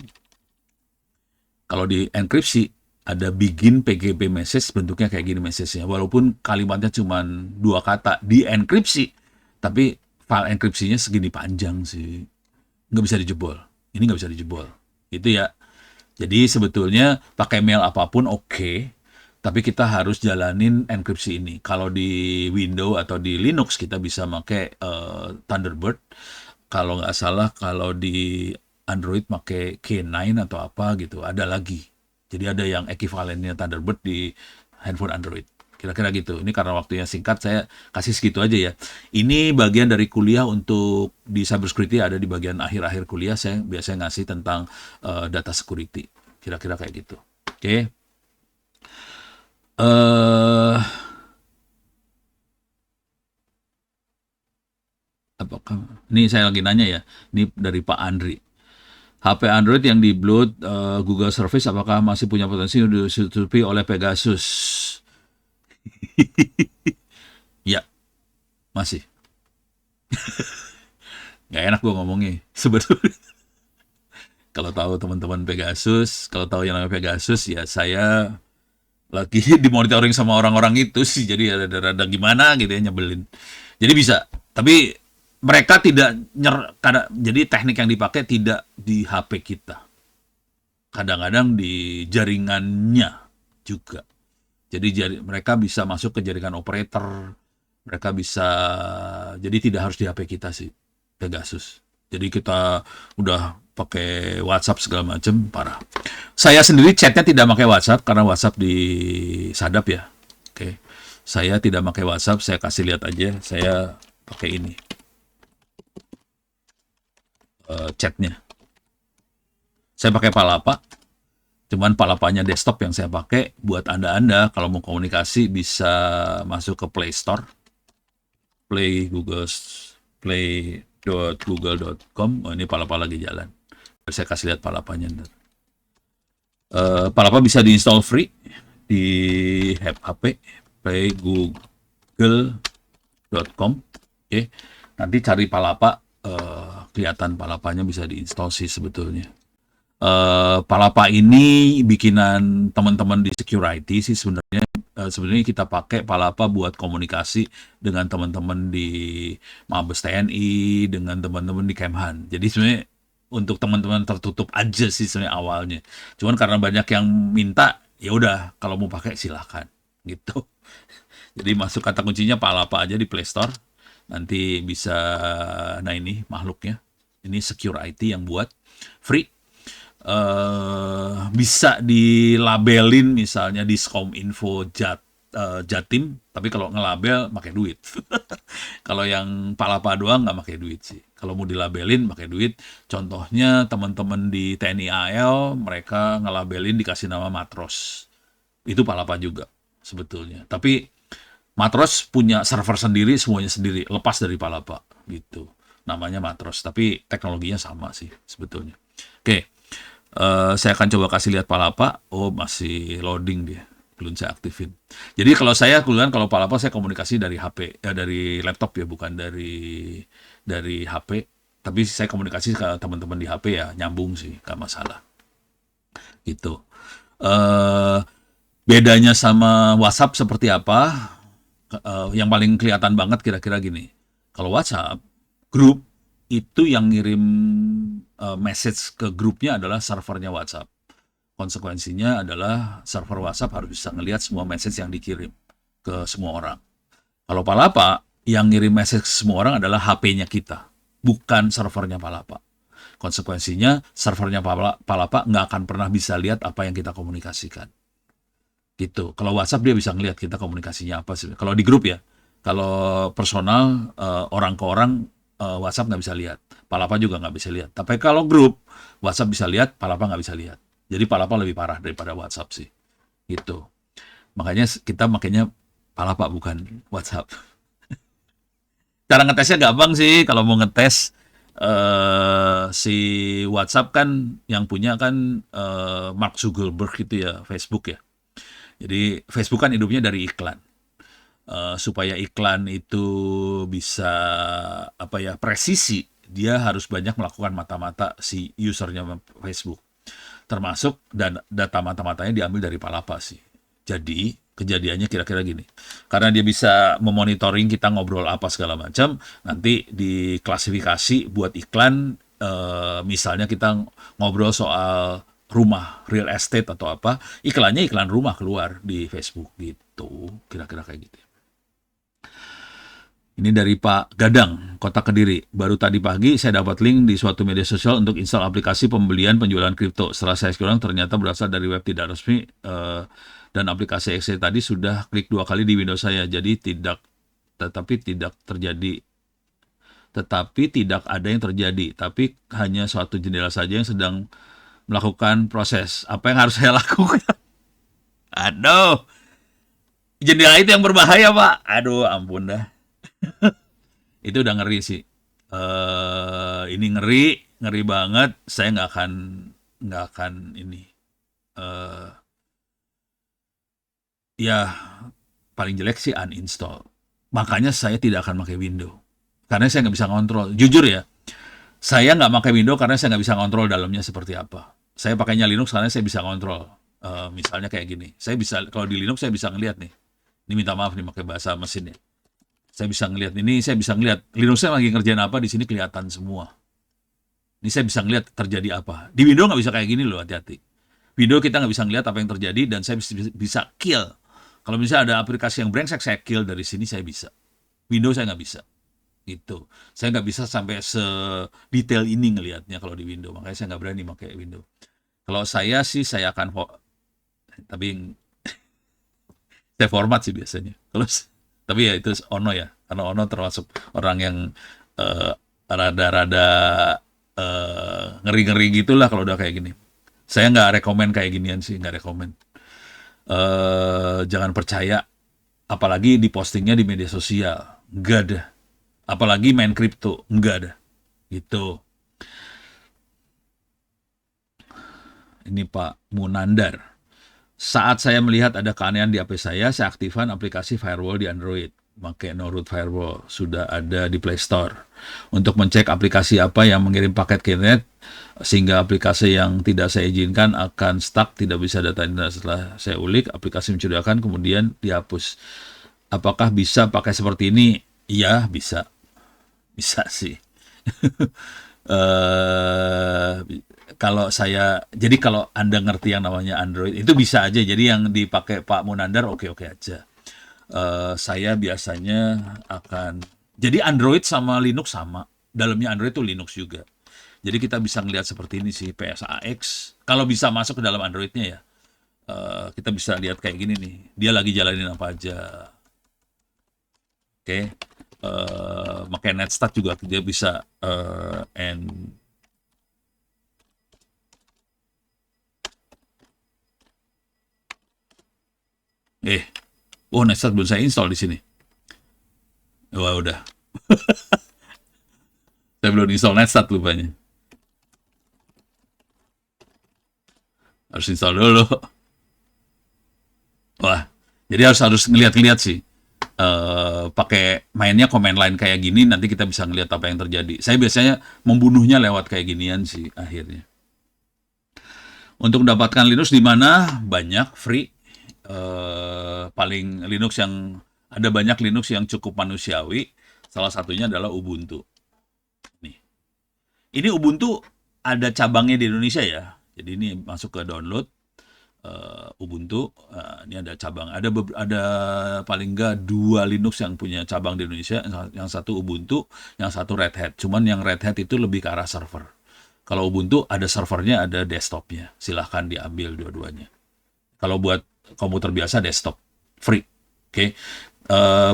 Kalau di enkripsi ada begin PGP message, bentuknya kayak gini message-nya. Walaupun kalimatnya cuma 2 kata di enkripsi, tapi file enkripsinya segini panjang sih. Nggak bisa dijebol. Ini nggak bisa dijebol. Itu ya. Jadi sebetulnya pakai mail apapun oke, tapi kita harus jalanin enkripsi ini. Kalau di Windows atau di Linux kita bisa pakai Thunderbird. Kalau nggak salah, kalau di Android pakai K9 atau apa gitu, ada lagi. Jadi ada yang ekivalennya Thunderbird di handphone Android. Kira-kira gitu. Ini karena waktunya singkat, saya kasih segitu aja ya. Ini bagian dari kuliah untuk di cybersecurity, ada di bagian akhir-akhir kuliah, saya biasanya ngasih tentang data security. Kira-kira kayak gitu. Oke. Eh apakah ini saya lagi nanya ya. Ini dari Pak Andri. HP Android yang di-bloat Google Service apakah masih punya potensi untuk ditutupi oleh Pegasus? Ya, masih. Nggak enak gue ngomongnya. Sebetulnya kalau tahu teman-teman Pegasus, kalau tahu yang namanya Pegasus, ya saya lagi dimonitoring sama orang-orang itu sih, jadi ada gimana gitu ya, nyebelin. Jadi bisa, tapi mereka tidak jadi teknik yang dipakai tidak di HP kita, kadang-kadang di jaringannya juga. Jadi mereka bisa masuk ke jaringan operator, mereka bisa, jadi tidak harus di HP kita sih, Pegasus. Jadi kita udah pakai WhatsApp segala macam, parah. Saya sendiri chatnya tidak pakai WhatsApp karena WhatsApp disadap ya. Oke, saya tidak pakai WhatsApp, saya kasih lihat aja, saya pakai ini chatnya. Saya pakai Palapa, cuman Palapanya desktop yang saya pakai. Buat anda kalau mau komunikasi bisa masuk ke Play Store, play.google.com. Oh, ini Palapa lagi jalan. Saya kasih lihat Palapanya. Palapa bisa diinstal free di HP, playgoogle.com. Oke, nanti cari Palapa, kelihatan Palapanya bisa diinstal sih sebetulnya. Palapa ini bikinan teman-teman di security sih sebenarnya. Sebenarnya kita pakai Palapa buat komunikasi dengan teman-teman di Mabes TNI, dengan teman-teman di Kemhan. Jadi sebenarnya untuk teman-teman tertutup aja sih sebenarnya awalnya. Cuman karena banyak yang minta, ya udah kalau mau pakai silahkan gitu. Jadi masuk kata kuncinya Palapa aja di Play Store. Nanti bisa, nah ini makhluknya. Ini Secure IT yang buat free. Bisa dilabelin misalnya Diskom Info Jatim, tapi kalau ngelabel pakai duit. Kalau yang Palapa doang nggak pakai duit sih. Kalau mau dilabelin pakai duit. Contohnya teman-teman di TNI AL, mereka ngelabelin dikasih nama Matros. Itu Palapa juga sebetulnya. Tapi Matros punya server sendiri, semuanya sendiri, lepas dari Palapa gitu. Namanya Matros, tapi teknologinya sama sih sebetulnya. Oke, saya akan coba kasih lihat Palapa. Oh, masih loading dia, belum saya aktifin. Jadi kalau saya kebetulan kalau Palapa saya komunikasi dari HP, dari laptop ya, bukan dari HP. Tapi saya komunikasi ke teman-teman di HP ya, nyambung sih, nggak masalah. Gitu. Eh Bedanya sama WhatsApp seperti apa? Yang paling kelihatan banget kira-kira gini. Kalau WhatsApp, grup itu yang ngirim message ke grupnya adalah servernya WhatsApp. Konsekuensinya adalah server WhatsApp harus bisa ngelihat semua message yang dikirim ke semua orang. Kalau Palapa, yang ngirim message ke semua orang adalah HP-nya kita, bukan servernya Palapa. Konsekuensinya, servernya Palapa nggak akan pernah bisa lihat apa yang kita komunikasikan. Gitu. Kalau WhatsApp dia bisa ngelihat kita komunikasinya apa sih. Kalau di grup ya, kalau personal orang ke orang, WhatsApp nggak bisa lihat. Palapa juga nggak bisa lihat. Tapi kalau grup, WhatsApp bisa lihat, Palapa nggak bisa lihat. Jadi Palapa lebih parah daripada WhatsApp sih. Gitu. Makanya kita makanya Palapa bukan WhatsApp. Cara ngetesnya gampang sih. Kalau mau ngetes si WhatsApp kan yang punya kan Mark Zuckerberg itu ya, Facebook ya. Jadi Facebook kan hidupnya dari iklan. Supaya iklan itu bisa apa ya, presisi, dia harus banyak melakukan mata-mata si usernya Facebook. Termasuk dan data mata-matanya diambil dari Palapa sih. Jadi kejadiannya kira-kira gini. Karena dia bisa memonitoring kita ngobrol apa segala macam, nanti diklasifikasi buat iklan. Misalnya kita ngobrol soal rumah, real estate atau apa, iklannya iklan rumah keluar di Facebook gitu. Kira-kira kayak gitu. Ini dari Pak Gadang, Kota Kediri. Baru tadi pagi saya dapat link di suatu media sosial untuk install aplikasi pembelian penjualan kripto. Setelah saya scroll ternyata berasal dari web tidak resmi dan aplikasi Excel tadi sudah klik 2 kali di Windows saya. Jadi tetapi tidak ada yang terjadi. Tapi hanya suatu jendela saja yang sedang melakukan proses. Apa yang harus saya lakukan? Aduh, jendela itu yang berbahaya, Pak. Aduh, ampun dah. Itu udah ngeri sih. Ini ngeri banget. Saya nggak akan ini. eh Ya, paling jelek sih uninstall. Makanya saya tidak akan pakai Windows. Karena saya nggak bisa ngontrol. Jujur ya, saya nggak pakai Windows karena saya nggak bisa ngontrol dalamnya seperti apa. Saya pakainya Linux karena saya bisa ngontrol. Misalnya kayak gini. Saya bisa, kalau di Linux saya bisa ngelihat nih. Ini minta maaf nih pakai bahasa mesinnya. Saya bisa ngelihat ini, saya bisa ngelihat Linux saya lagi ngerjain apa di sini kelihatan semua. Ini saya bisa ngelihat terjadi apa. Di Windows nggak bisa kayak gini loh, hati-hati. Windows kita nggak bisa ngelihat apa yang terjadi dan saya bisa kill. Kalau misalnya ada aplikasi yang brengsek, saya kill dari sini saya bisa. Windows saya nggak bisa. Gitu. Saya nggak bisa sampai sedetail ini ngelihatnya kalau di Windows. Makanya saya nggak berani pakai Windows. Kalau saya sih saya akan tapi saya format sih biasanya. Tapi ya itu Ono ya, karena Ono termasuk orang yang eh, rada-rada ngeri-ngeri gitulah kalau udah kayak gini. Saya nggak rekomen kayak ginian sih, nggak rekomen. Jangan percaya, apalagi di postingnya di media sosial, nggak ada. Apalagi main kripto, nggak ada. Gitu. Ini Pak Munandar. Saat saya melihat ada keanehan di HP saya aktifkan aplikasi firewall di Android. Pakai No-Root Firewall. Sudah ada di Play Store. Untuk mencek aplikasi apa yang mengirim paket ke internet, sehingga aplikasi yang tidak saya izinkan akan stuck, tidak bisa data internet. Setelah saya ulik, aplikasi mencurigakan, kemudian dihapus. Apakah bisa pakai seperti ini? Iya, bisa. Bisa sih. eh jadi kalau Anda ngerti yang namanya Android, itu bisa aja. Jadi yang dipakai Pak Munandar oke-oke aja. Saya biasanya jadi Android sama Linux sama. Dalamnya Android itu Linux juga. Jadi kita bisa ngelihat seperti ini sih, PSAX. Kalau bisa masuk ke dalam Androidnya ya, kita bisa lihat kayak gini nih. Dia lagi jalanin apa aja. Oke. Pakai Netstat juga dia bisa Netstat belum saya install di sini. Wah, udah. Saya belum install Netstat lupanya. Harus install dulu. Wah, jadi harus ngeliat-ngeliat sih. Pakai mainnya command line kayak gini, nanti kita bisa ngeliat apa yang terjadi. Saya biasanya membunuhnya lewat kayak ginian sih akhirnya. Untuk mendapatkan Linux di mana? Banyak free. Paling Linux yang ada banyak Linux yang cukup manusiawi. Salah satunya adalah Ubuntu. Nih. Ini Ubuntu ada cabangnya di Indonesia ya. Jadi ini masuk ke download Ubuntu. Ini ada cabang. Ada paling nggak 2 Linux yang punya cabang di Indonesia. Yang satu Ubuntu, yang satu Red Hat. Cuman yang Red Hat itu lebih ke arah server. Kalau Ubuntu ada servernya, ada desktopnya. Silahkan diambil dua-duanya. Kalau buat komputer biasa desktop, free. Oke.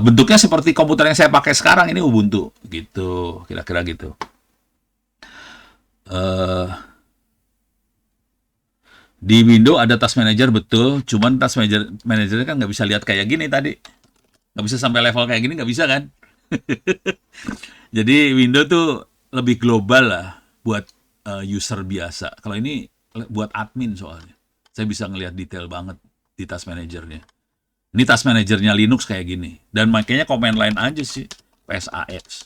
Bentuknya seperti komputer yang saya pakai sekarang ini Ubuntu, gitu. Kira-kira gitu. Di Windows ada Task Manager betul, cuman Task Manager kan nggak bisa lihat kayak gini tadi. Nggak bisa sampai level kayak gini, nggak bisa kan? Jadi Windows tuh lebih global lah buat user biasa. Kalau ini buat admin soalnya. Saya bisa ngelihat detail banget di Task Manager-nya. Ini Task Manager-nya Linux kayak gini. Dan makanya command line aja sih. PSAX.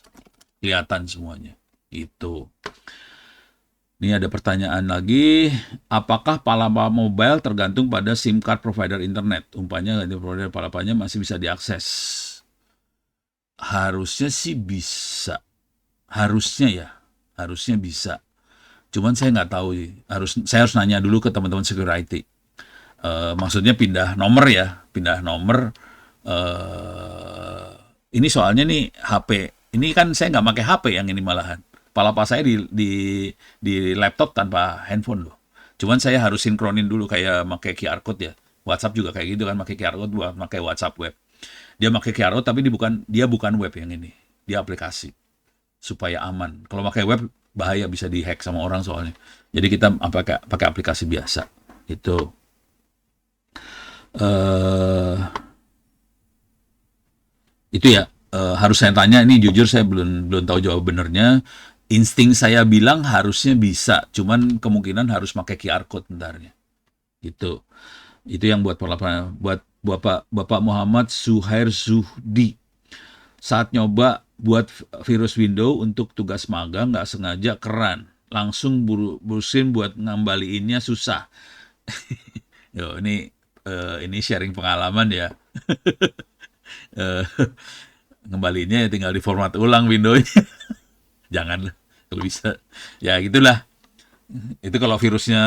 Kelihatan semuanya. Itu. Ini ada pertanyaan lagi. Apakah Palapa Mobile tergantung pada SIM card provider internet? Umpamanya provider Palapanya masih bisa diakses. Harusnya sih bisa. Harusnya ya. Harusnya bisa. Cuman saya nggak tahu sih. Saya harus nanya dulu ke teman-teman security. Maksudnya pindah nomor ya. Pindah nomor. Ini soalnya nih HP, ini kan saya nggak pakai HP yang ini malahan. Palapa saya di laptop tanpa handphone loh. Cuman saya harus sinkronin dulu kayak pakai QR code ya. WhatsApp juga kayak gitu kan, pakai QR code buat pakai WhatsApp web. Dia pakai QR code tapi dia bukan web yang ini. Dia aplikasi supaya aman. Kalau pakai web bahaya, bisa dihack sama orang soalnya. Jadi kita pakai aplikasi biasa. Itu eh itu ya, harus saya tanya ini, jujur saya belum belum tahu jawab benernya. Insting saya bilang harusnya bisa, cuman kemungkinan harus pakai QR code bentarnya. Gitu. Itu yang buat buat Bapak Muhammad Suhair Zuhdi. Saat nyoba buat virus window untuk tugas magang nggak sengaja keran. Langsung burusin buat ngembaliinnya susah. Yo, ini sharing pengalaman ya. Eh, Ngembaliinnya ya tinggal di format ulang Windows. Janganlah kalau bisa. Ya gitulah. Itu kalau virusnya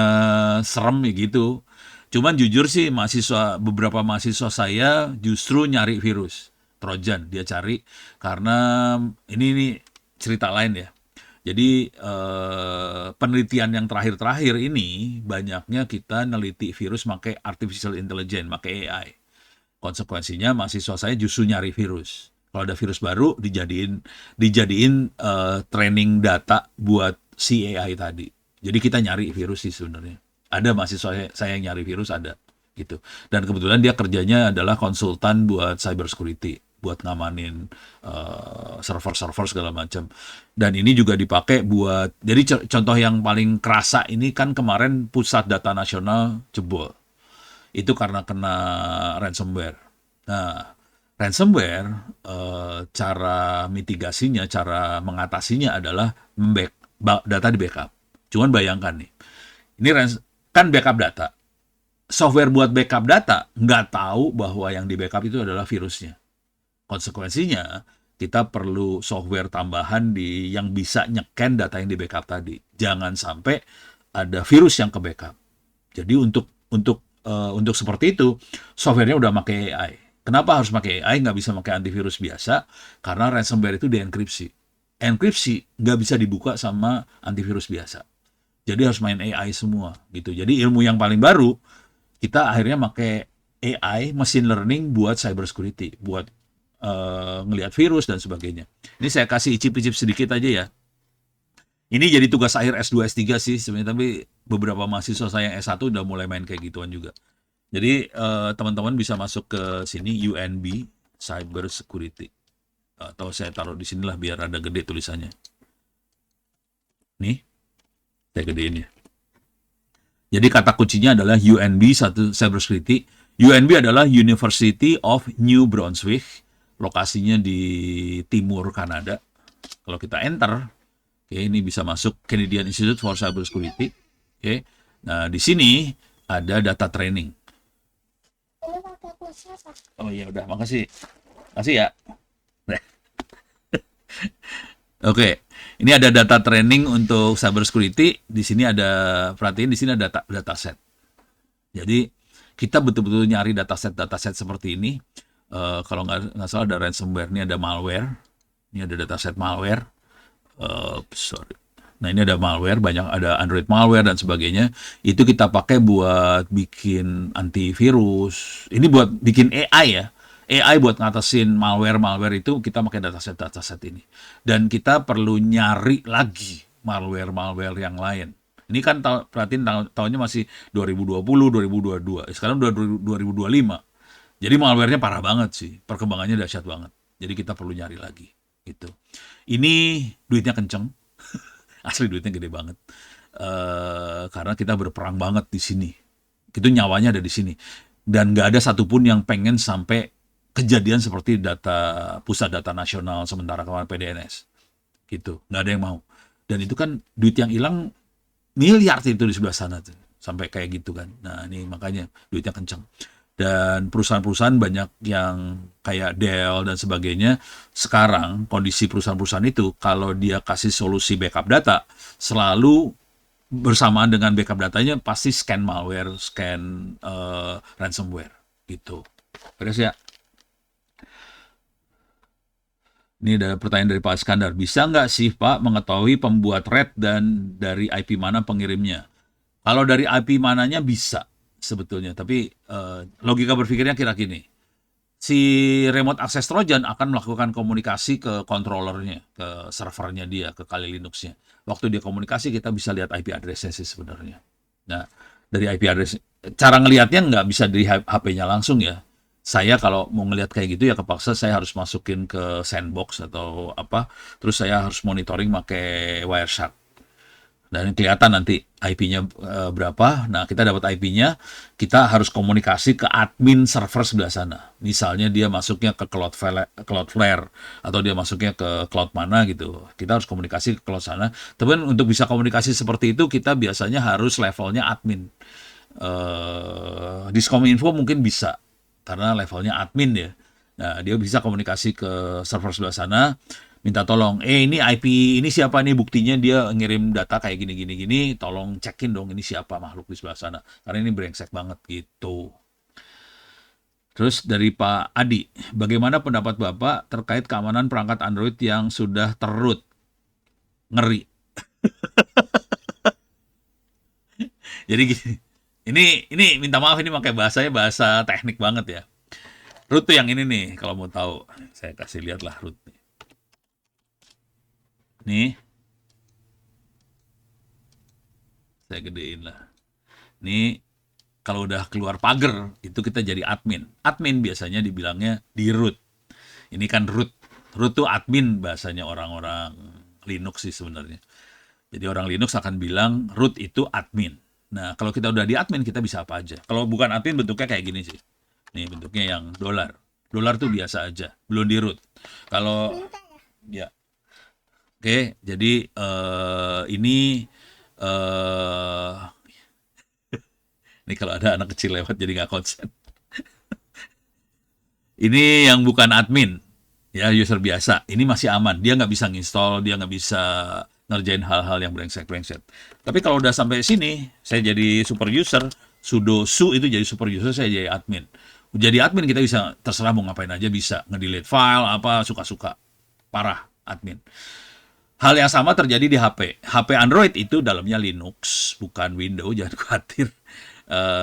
serem ya gitu. Cuman jujur sih beberapa mahasiswa saya justru nyari virus Trojan, dia cari karena ini cerita lain ya. Jadi penelitian yang terakhir-terakhir ini banyaknya kita neliti virus pakai artificial intelligence, pakai AI. Konsekuensinya mahasiswa saya justru nyari virus. Kalau ada virus baru dijadiin training data buat si AI tadi. Jadi kita nyari virus sih sebenarnya. Ada mahasiswa saya yang nyari virus, ada gitu. Dan kebetulan dia kerjanya adalah konsultan buat cyber security, buat ngamanin server-server segala macam. Dan ini juga dipakai buat, jadi contoh yang paling kerasa ini kan kemarin pusat data nasional jebol. Itu karena kena ransomware. Nah, ransomware, cara mitigasinya, cara mengatasinya adalah data di backup. Cuman bayangkan nih, ini kan backup data. Software buat backup data nggak tahu bahwa yang di backup itu adalah virusnya. Konsekuensinya, kita perlu software tambahan yang bisa nyeken data yang di backup tadi. Jangan sampai ada virus yang ke backup. Jadi untuk seperti itu, softwarenya udah pakai AI. Kenapa harus pakai AI, nggak bisa pakai antivirus biasa? Karena ransomware itu dienkripsi. Enkripsi nggak bisa dibuka sama antivirus biasa. Jadi harus main AI semua gitu. Jadi ilmu yang paling baru, kita akhirnya pakai AI, machine learning buat cyber security, buat ngelihat virus dan sebagainya. Ini saya kasih icip-icip sedikit aja ya. Ini jadi tugas akhir S2 S3 sih sebenarnya, tapi beberapa mahasiswa saya yang S1 udah mulai main kayak gituan juga. Jadi teman-teman bisa masuk ke sini, UNB Cyber Security. Atau saya taruh di sinilah biar ada gede tulisannya. Nih, saya gedein ya. Jadi kata kuncinya adalah UNB Cyber Security. UNB adalah University of New Brunswick. Lokasinya di timur Kanada. Kalau kita enter, oke, ini bisa masuk Canadian Institute for Cyber Security. Oke. Nah, di sini ada data training. Oh iya udah, makasih. Makasih ya. Oke. Ini ada data training untuk cyber security. Di sini ada, perhatiin di sini ada data set. Jadi kita betul-betul nyari dataset seperti ini. Kalau nggak salah ada ransomware, ini ada malware, ini ada dataset malware. Sorry. Nah ini ada malware, banyak ada Android malware dan sebagainya. Itu kita pakai buat bikin antivirus. Ini buat bikin AI ya. AI buat ngatasin malware itu kita pakai dataset ini. Dan kita perlu nyari lagi malware yang lain. Ini kan perhatiin tahunnya masih 2020, 2022. Sekarang udah 2025. Jadi malware-nya parah banget sih. Perkembangannya dahsyat banget. Jadi kita perlu nyari lagi. Gitu. Ini duitnya kenceng. Asli duitnya gede banget. Karena kita berperang banget di sini. Itu nyawanya ada di sini. Dan nggak ada satupun yang pengen sampai kejadian seperti pusat data nasional sementara kemarin PDNS. Gitu. Nggak ada yang mau. Dan itu kan duit yang hilang miliar itu di sebelah sana tuh. Sampai kayak gitu kan. Nah ini makanya duitnya kenceng. Dan perusahaan-perusahaan banyak yang kayak Dell dan sebagainya, sekarang kondisi perusahaan-perusahaan itu kalau dia kasih solusi backup data, selalu bersamaan dengan backup datanya pasti scan malware, scan ransomware gitu. Beres ya? Ini ada pertanyaan dari Pak Iskandar. Bisa nggak sih Pak mengetahui pembuat RAID dan dari IP mana pengirimnya? Kalau dari IP mananya bisa sebetulnya, tapi logika berpikirnya kira gini. Si remote access Trojan akan melakukan komunikasi ke controllernya, ke servernya dia, ke Kali Linux-nya. Waktu dia komunikasi kita bisa lihat IP address-nya sih sebenarnya. Nah, dari IP address, cara ngelihatnya nggak bisa dari HP-nya langsung ya. Saya kalau mau ngelihat kayak gitu ya kepaksa saya harus masukin ke sandbox atau apa, terus saya harus monitoring pakai Wireshark. Dan kelihatan nanti IP-nya berapa. Nah, kita dapat IP-nya, kita harus komunikasi ke admin server sebelah sana. Misalnya dia masuknya ke Cloudflare atau dia masuknya ke cloud mana gitu. Kita harus komunikasi ke cloud sana. Tapi untuk bisa komunikasi seperti itu, kita biasanya harus levelnya admin. Diskominfo mungkin bisa karena levelnya admin ya. Nah, dia bisa komunikasi ke server sebelah sana, minta tolong, ini IP ini siapa nih buktinya dia ngirim data kayak gini gini gini, tolong cekin dong ini siapa makhluk di sebelah sana. Karena ini brengsek banget gitu. Terus dari Pak Adi, bagaimana pendapat Bapak terkait keamanan perangkat Android yang sudah terroot? Ngeri. Jadi gini, ini minta maaf ini pakai bahasanya bahasa teknik banget ya. Root tuh yang ini nih, kalau mau tahu. Saya kasih lihat lah root nih. Nih, saya gedein lah. Nih, kalau udah keluar pagar, itu kita jadi admin. Admin biasanya dibilangnya di root. Ini kan root. Root tuh admin bahasanya orang-orang Linux sih sebenarnya. Jadi orang Linux akan bilang root itu admin. Nah, kalau kita udah di admin, kita bisa apa aja. Kalau bukan admin, bentuknya kayak gini sih. Nih, bentuknya yang dolar. Dolar tuh biasa aja, belum di root. Kalau, ya, oke, jadi eh ini kalau ada anak kecil lewat jadi nggak konsen. Ini yang bukan admin, ya user biasa. Ini masih aman. Dia nggak bisa nginstall, dia nggak bisa ngerjain hal-hal yang brengsek-brengsek. Tapi kalau udah sampai sini, saya jadi super user, sudo su itu jadi super user, saya jadi admin. Jadi admin kita bisa terserah mau ngapain aja bisa. Ngedelete file, apa, suka-suka. Parah, admin. Hal yang sama terjadi di HP. HP Android itu dalamnya Linux, bukan Windows, jangan khawatir.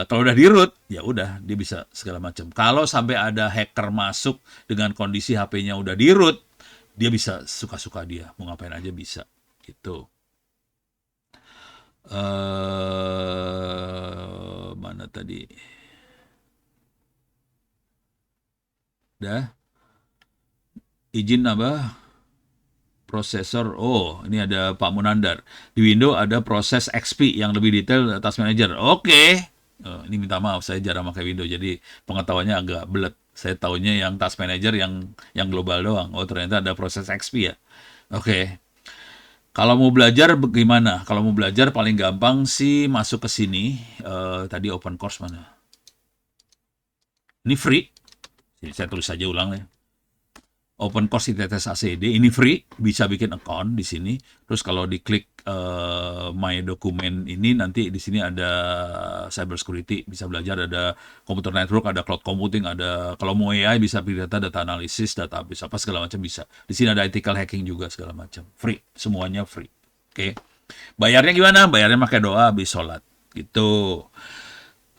Kalau udah di root, ya udah dia bisa segala macam. Kalau sampai ada hacker masuk dengan kondisi HP-nya udah di root, dia bisa suka-suka dia, mau ngapain aja bisa. Gitu. Mana tadi? Dah, izin apa? Prosesor. Oh, ini ada Pak Munandar. Di Windows ada proses XP yang lebih detail Task Manager. Oke. Ini minta maaf saya jarang pakai Windows jadi pengetahuannya agak belet. Saya tahunya yang Task Manager yang global doang. Oh, ternyata ada proses XP ya. Oke. Kalau mau belajar bagaimana? Kalau mau belajar paling gampang sih masuk ke sini. Tadi open course mana? Ini free. Jadi saya tulis saja ulang ya. Open Course ITTS ACD ini free, bisa bikin account di sini. Terus kalau diklik My Document ini nanti di sini ada cyber security, bisa belajar ada computer network, ada cloud computing, ada kalau mau AI bisa big data, data analysis, database apa segala macam bisa. Di sini ada ethical hacking juga segala macam. Free, semuanya free. Oke. Bayarnya gimana? Bayarnya pakai doa habis sholat. Gitu.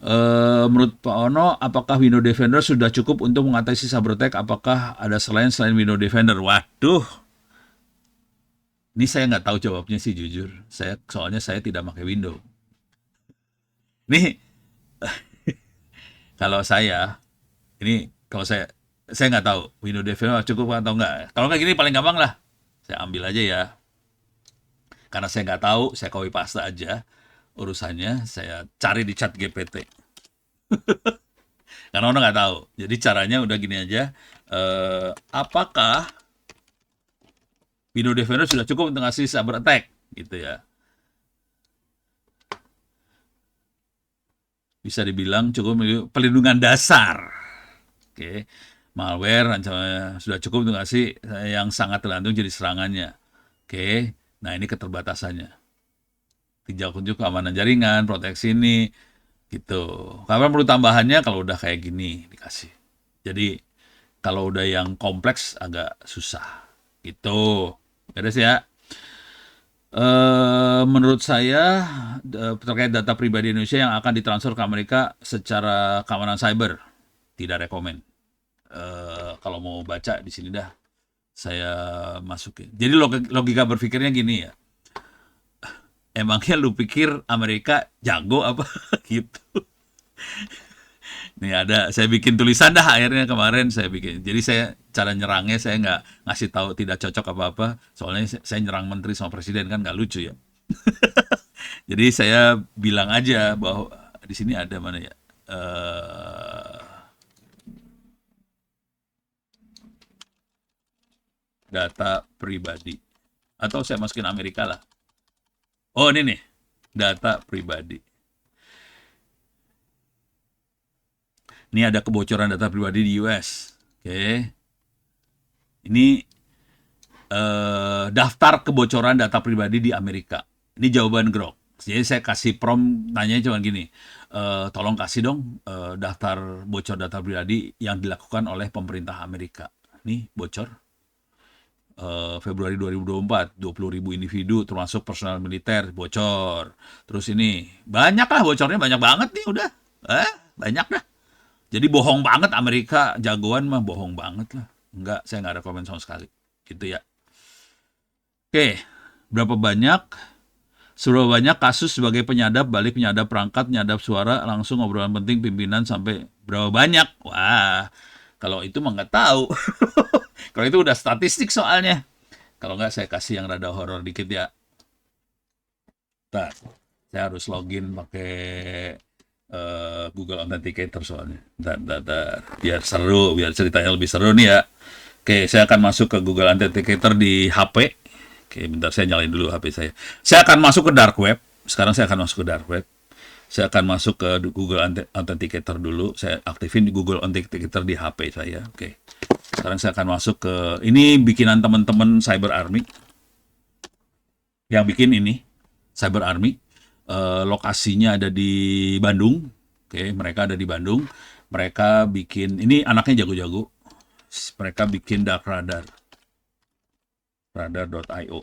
Menurut Pak Ono, apakah Windows Defender sudah cukup untuk mengatasi cyber attack? Apakah ada selain Windows Defender? Waduh, ini saya nggak tahu jawabnya sih jujur. Soalnya saya tidak pakai Windows. Nih, kalau saya, ini kalau saya nggak tahu Windows Defender cukup atau nggak. Kalau nggak gini paling gampang lah, saya ambil aja ya. Karena saya nggak tahu, saya copy paste aja urusannya. Saya cari di chat GPT. Karena orang nggak tahu. Jadi caranya udah gini aja. Apakah Windows Defender sudah cukup untuk ngasih cyber attack? Gitu ya. Bisa dibilang cukup pelindungan dasar. Oke. Malware ancamannya sudah cukup untuk ngasih yang sangat tergantung jadi serangannya. Oke. Nah, ini keterbatasannya. Tinjau kunjung keamanan jaringan, proteksi ini, gitu. Kapan perlu tambahannya kalau udah kayak gini dikasih. Jadi kalau udah yang kompleks agak susah. Gitu. Beres ya. Menurut saya terkait data pribadi Indonesia yang akan ditransfer ke Amerika secara keamanan cyber tidak rekomen. Kalau mau baca di sini dah saya masukin. Jadi logika berpikirnya gini ya. Emangnya lu pikir Amerika jago apa gitu? Nih ada, saya bikin tulisan dah akhirnya kemarin saya bikin. Jadi saya cara nyerangnya saya nggak ngasih tahu tidak cocok apa-apa. Soalnya saya nyerang menteri sama presiden kan nggak lucu ya. Jadi saya bilang aja bahwa di sini ada mana ya? Data pribadi. Atau saya masukin Amerika lah. Oh ini nih, data pribadi. Ini ada kebocoran data pribadi di US. Oke. Ini daftar kebocoran data pribadi di Amerika. Ini jawaban Grok. Jadi saya kasih prompt nanya cuma gini, tolong kasih dong daftar bocor data pribadi yang dilakukan oleh pemerintah Amerika. Nih bocor. Februari 2024, 20.000 individu termasuk personal militer bocor. Terus ini banyak lah bocornya, banyak banget nih udah. Banyak dah. Jadi bohong banget Amerika, jagoan mah bohong banget lah. Enggak, saya nggak ada komen sama sekali. Gitu ya. Oke, berapa banyak? Seberapa banyak kasus sebagai penyadap, balik penyadap perangkat, penyadap suara, langsung obrolan penting pimpinan sampai berapa banyak? Wah, kalau itu mah nggak tahu. Kalau itu udah statistik soalnya. Kalau nggak saya kasih yang rada horor dikit ya. Bentar, saya harus login pakai Google Authenticator soalnya. Bentar. Biar seru, biar ceritanya lebih seru nih ya. Oke, saya akan masuk ke Google Authenticator di HP. Oke, bentar saya nyalain dulu HP saya. Saya akan masuk ke dark web. Sekarang saya akan masuk ke dark web. Saya akan masuk ke Google Authenticator dulu. Saya aktifin Google Authenticator di HP saya. Oke. Sekarang saya akan masuk ke ini bikinan teman-teman Cyber Army. Yang bikin ini Cyber Army. Lokasinya ada di Bandung. Oke, mereka ada di Bandung. Mereka bikin ini anaknya jago-jago. Mereka bikin dark radar. Radar.io.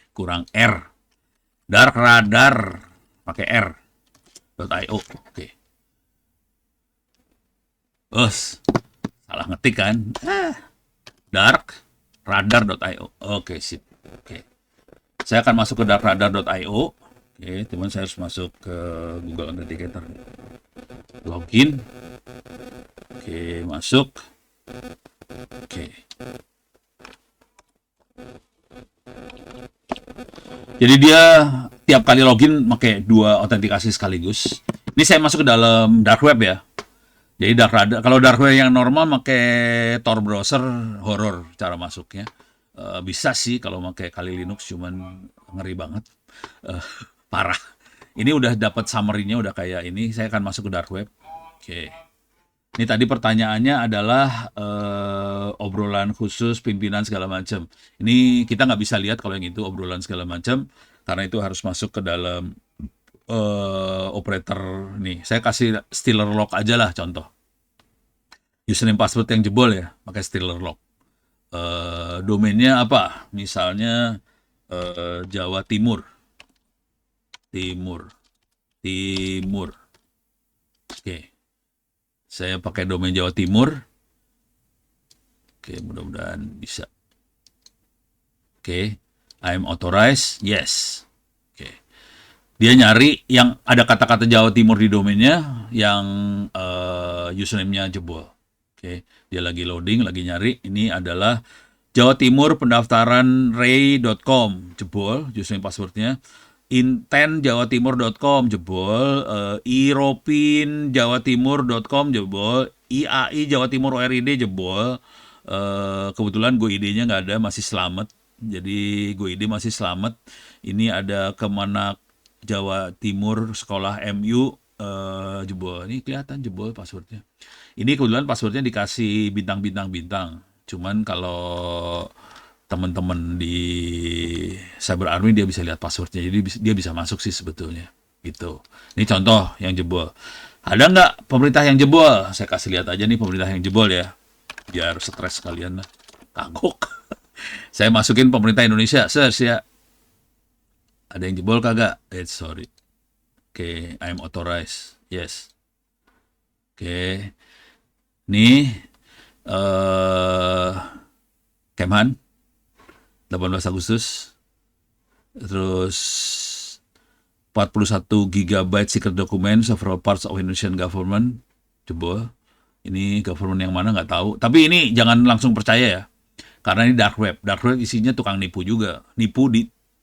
Kurang R. Dark radar pakai R.io. Oke. Salah ngetik kan? Dark radar.io. Oke, sip. Oke. Saya akan masuk ke darkradar.io. Oke, teman saya harus masuk ke Google Authenticator. Login. Oke, masuk. Oke. Jadi dia tiap kali login pakai 2 autentikasi sekaligus. Ini saya masuk ke dalam dark web ya. Jadi dark radar, kalau dark web yang normal pakai Tor browser horor cara masuknya. Bisa sih kalau pakai Kali Linux, cuman ngeri banget. Parah. Ini udah dapat summary-nya udah kayak ini. Saya akan masuk ke dark web. Oke. Ini tadi pertanyaannya adalah obrolan khusus pimpinan segala macam. Ini kita nggak bisa lihat kalau yang itu obrolan segala macam karena itu harus masuk ke dalam operator nih. Saya kasih Stealer Lock aja lah contoh. Username password yang jebol ya, pakai Stealer Lock. Domainnya apa? Misalnya Jawa Timur. Oke. Saya pakai domain Jawa Timur. Oke, mudah-mudahan bisa. Oke. I'm authorized. Yes. Oke. Dia nyari yang ada kata-kata Jawa Timur di domainnya yang username-nya jebol. Oke, dia lagi loading, lagi nyari. Ini adalah Jawa Timur pendaftaran ray.com jebol, username passwordnya. Intenjawatimur.com jebol, iropinjawatimur.com jebol, IAI Jawa Timur ORID jebol. Kebetulan GoID-nya nggak ada, masih selamat. Jadi GoID masih selamat. Ini ada Kemenak Jawa Timur Sekolah MU jebol. Ini kelihatan jebol passwordnya. Ini kebetulan passwordnya dikasih bintang-bintang-bintang. Cuman kalau teman-teman di Cyber Army dia bisa lihat passwordnya, jadi dia bisa masuk sih sebetulnya. Gitu. Ini contoh yang jebol. Ada nggak pemerintah yang jebol? Saya kasih lihat aja nih pemerintah yang jebol ya. Biar stres kalian lah. Kagok. Saya masukin pemerintah Indonesia, search ya. Ada yang jebol kagak? Sorry. Oke, I'm authorized. Yes. Oke. Nih, eh Kemhan, 18 Agustus. Terus 41 gigabyte secret document several parts of Indonesian government. Coba. Ini government yang mana nggak tahu. Tapi ini jangan langsung percaya ya. Karena ini dark web. Dark web isinya tukang nipu juga.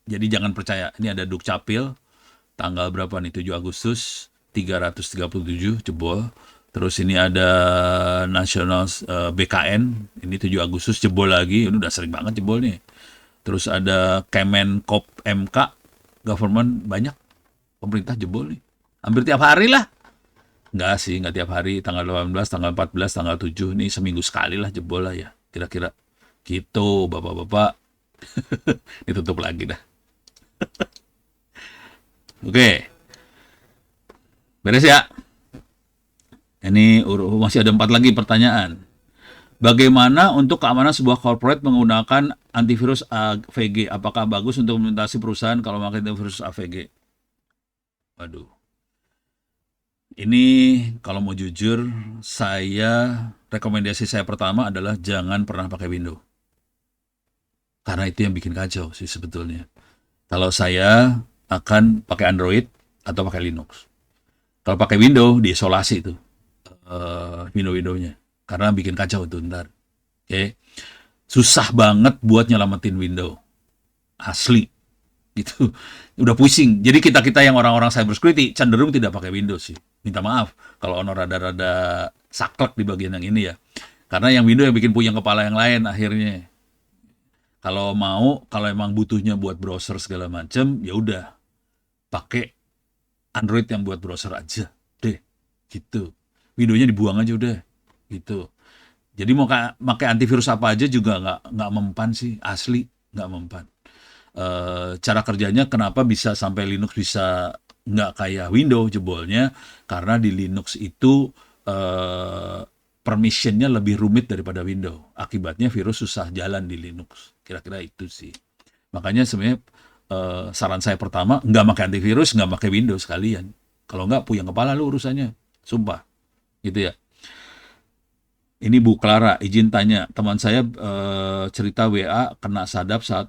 Jadi jangan percaya. Ini ada Dukcapil. Tanggal berapa nih? 7 Agustus. 337 jebol. Terus ini ada National BKN. Ini 7 Agustus jebol lagi. Ini udah sering banget jebol nih. Terus ada Kemenkop MK. Government banyak. Pemerintah jebol nih. Hampir tiap hari lah. Enggak sih, enggak tiap hari. Tanggal 18, tanggal 14, tanggal 7. Ini seminggu sekali lah jebol lah ya. Kira-kira. Gitu, bapak-bapak. Ini tutup lagi dah. Oke. Beres ya? Ini masih ada 4 lagi pertanyaan. Bagaimana untuk keamanan sebuah corporate menggunakan antivirus AVG? Apakah bagus untuk implementasi perusahaan kalau memakai antivirus AVG? Waduh. Ini kalau mau jujur, rekomendasi saya pertama adalah jangan pernah pakai Windows. Karena itu yang bikin kacau sih sebetulnya. Kalau saya akan pakai Android atau pakai Linux. Kalau pakai Windows, diisolasi itu Windows-Windowsnya. Karena bikin kacau itu ntar. Oke. Susah banget buat nyelamatin Windows. Asli. Gitu. Udah pusing. Jadi kita-kita yang orang-orang cybersecurity cenderung tidak pakai Windows sih. Minta maaf kalau ono rada-rada saklek di bagian yang ini ya. Karena yang Windows yang bikin puyeng kepala yang lain akhirnya. Kalau emang butuhnya buat browser segala macam, ya udah pakai Android yang buat browser aja deh. Gitu. Windows-nya dibuang aja udah. Gitu. Jadi mau pakai antivirus apa aja juga nggak mempan sih, asli nggak mempan. Cara kerjanya kenapa bisa sampai Linux bisa nggak kayak Windows jebolnya, karena di Linux itu permissionnya lebih rumit daripada Windows. Akibatnya virus susah jalan di Linux. Kira-kira itu sih. Makanya sebenarnya saran saya pertama, nggak pakai antivirus, nggak pakai Windows sekalian. Kalau nggak puyeng kepala lu urusannya. Sumpah. Gitu ya. Ini Bu Clara, izin tanya. Teman saya cerita WA kena sadap saat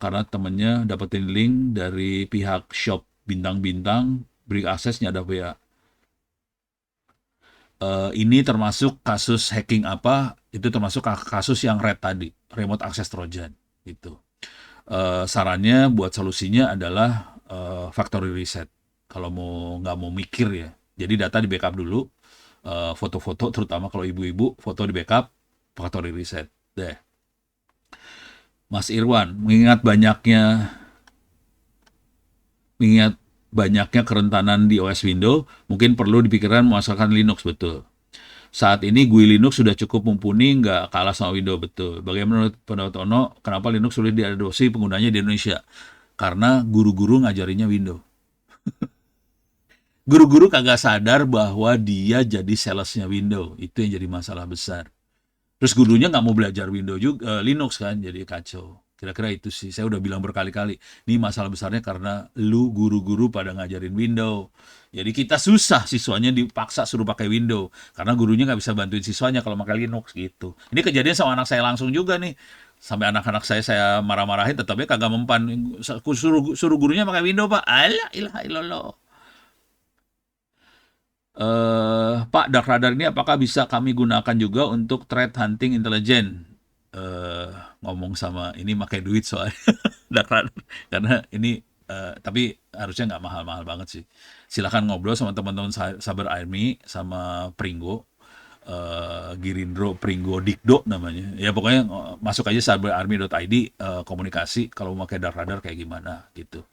karena temennya dapetin link dari pihak shop bintang-bintang, beri aksesnya ada WA. Ini termasuk kasus hacking apa? Itu termasuk kasus yang red tadi, remote access trojan. Gitu. Sarannya buat solusinya adalah factory reset. Kalau nggak mau mikir ya. Jadi data di backup dulu. Foto-foto terutama kalau ibu-ibu foto di backup factory reset deh. Mas Irwan, mengingat banyaknya kerentanan di OS Windows, mungkin perlu dipikirkan memasukkan Linux, betul. Saat ini GUI Linux sudah cukup mumpuni, nggak kalah sama Windows, betul. Bagaimana menurut pendapat Ono, kenapa Linux sulit diadopsi penggunanya di Indonesia? Karena guru-guru ngajarinya Windows. Guru-guru kagak sadar bahwa dia jadi salesnya Windows. Itu yang jadi masalah besar. Terus gurunya nggak mau belajar Windows juga, Linux kan, jadi kacau. Kira-kira itu sih. Saya udah bilang berkali-kali. Ini masalah besarnya karena lu guru-guru pada ngajarin Windows. Jadi kita susah, siswanya dipaksa suruh pakai Windows. Karena gurunya nggak bisa bantuin siswanya kalau pakai Linux gitu. Ini kejadian sama anak saya langsung juga nih. Sampai anak-anak saya marah-marahin, tetapnya kagak mempan. Suruh gurunya pakai Windows, Pak. Alah, ilah, ilallah. Pak, Dark Radar ini apakah bisa kami gunakan juga untuk threat hunting intelijen? Ngomong sama ini pakai duit soalnya Dark Radar. Karena ini tapi harusnya nggak mahal-mahal banget sih. Silahkan ngobrol sama teman-teman Cyber Army sama Pringgo. Girindro Pringgo Dikdo namanya. Ya pokoknya masuk aja cyberarmy.id, komunikasi kalau mau pakai Dark Radar kayak gimana gitu.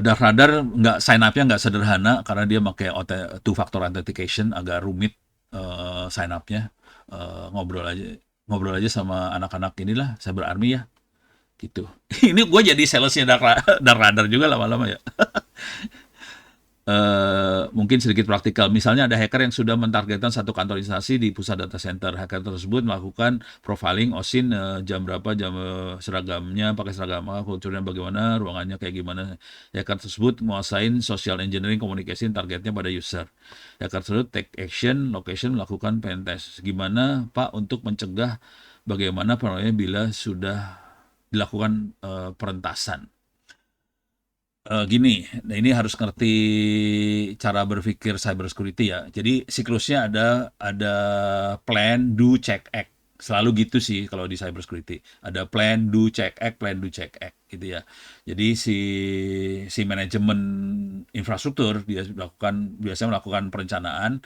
Dark Radar sign up-nya nggak sederhana karena dia pakai two-factor authentication, agak rumit sign up-nya. Ngobrol aja sama anak-anak inilah Cyber Army ya, gitu. Ini gue jadi salesnya Dark Radar juga lama-lama ya. Mungkin sedikit praktikal. Misalnya ada hacker yang sudah mentargetkan satu kantor instansi di pusat data center. Hacker tersebut melakukan profiling OSINT, jam berapa, jam seragamnya, pakai seragam apa, kulturnya bagaimana, ruangannya kayak gimana. Hacker tersebut menguasain social engineering communication targetnya pada user. Hacker tersebut take action, location, melakukan pen test. Gimana Pak untuk mencegah bagaimana penilaiannya bila sudah dilakukan perentasan. Gini, nah ini harus ngerti cara berpikir cyber security ya. Jadi siklusnya ada plan, do, check, act. Selalu gitu sih kalau di cyber security. Ada plan, do, check, act, plan, do, check, act gitu ya. Jadi si manajemen infrastruktur dia biasanya melakukan perencanaan,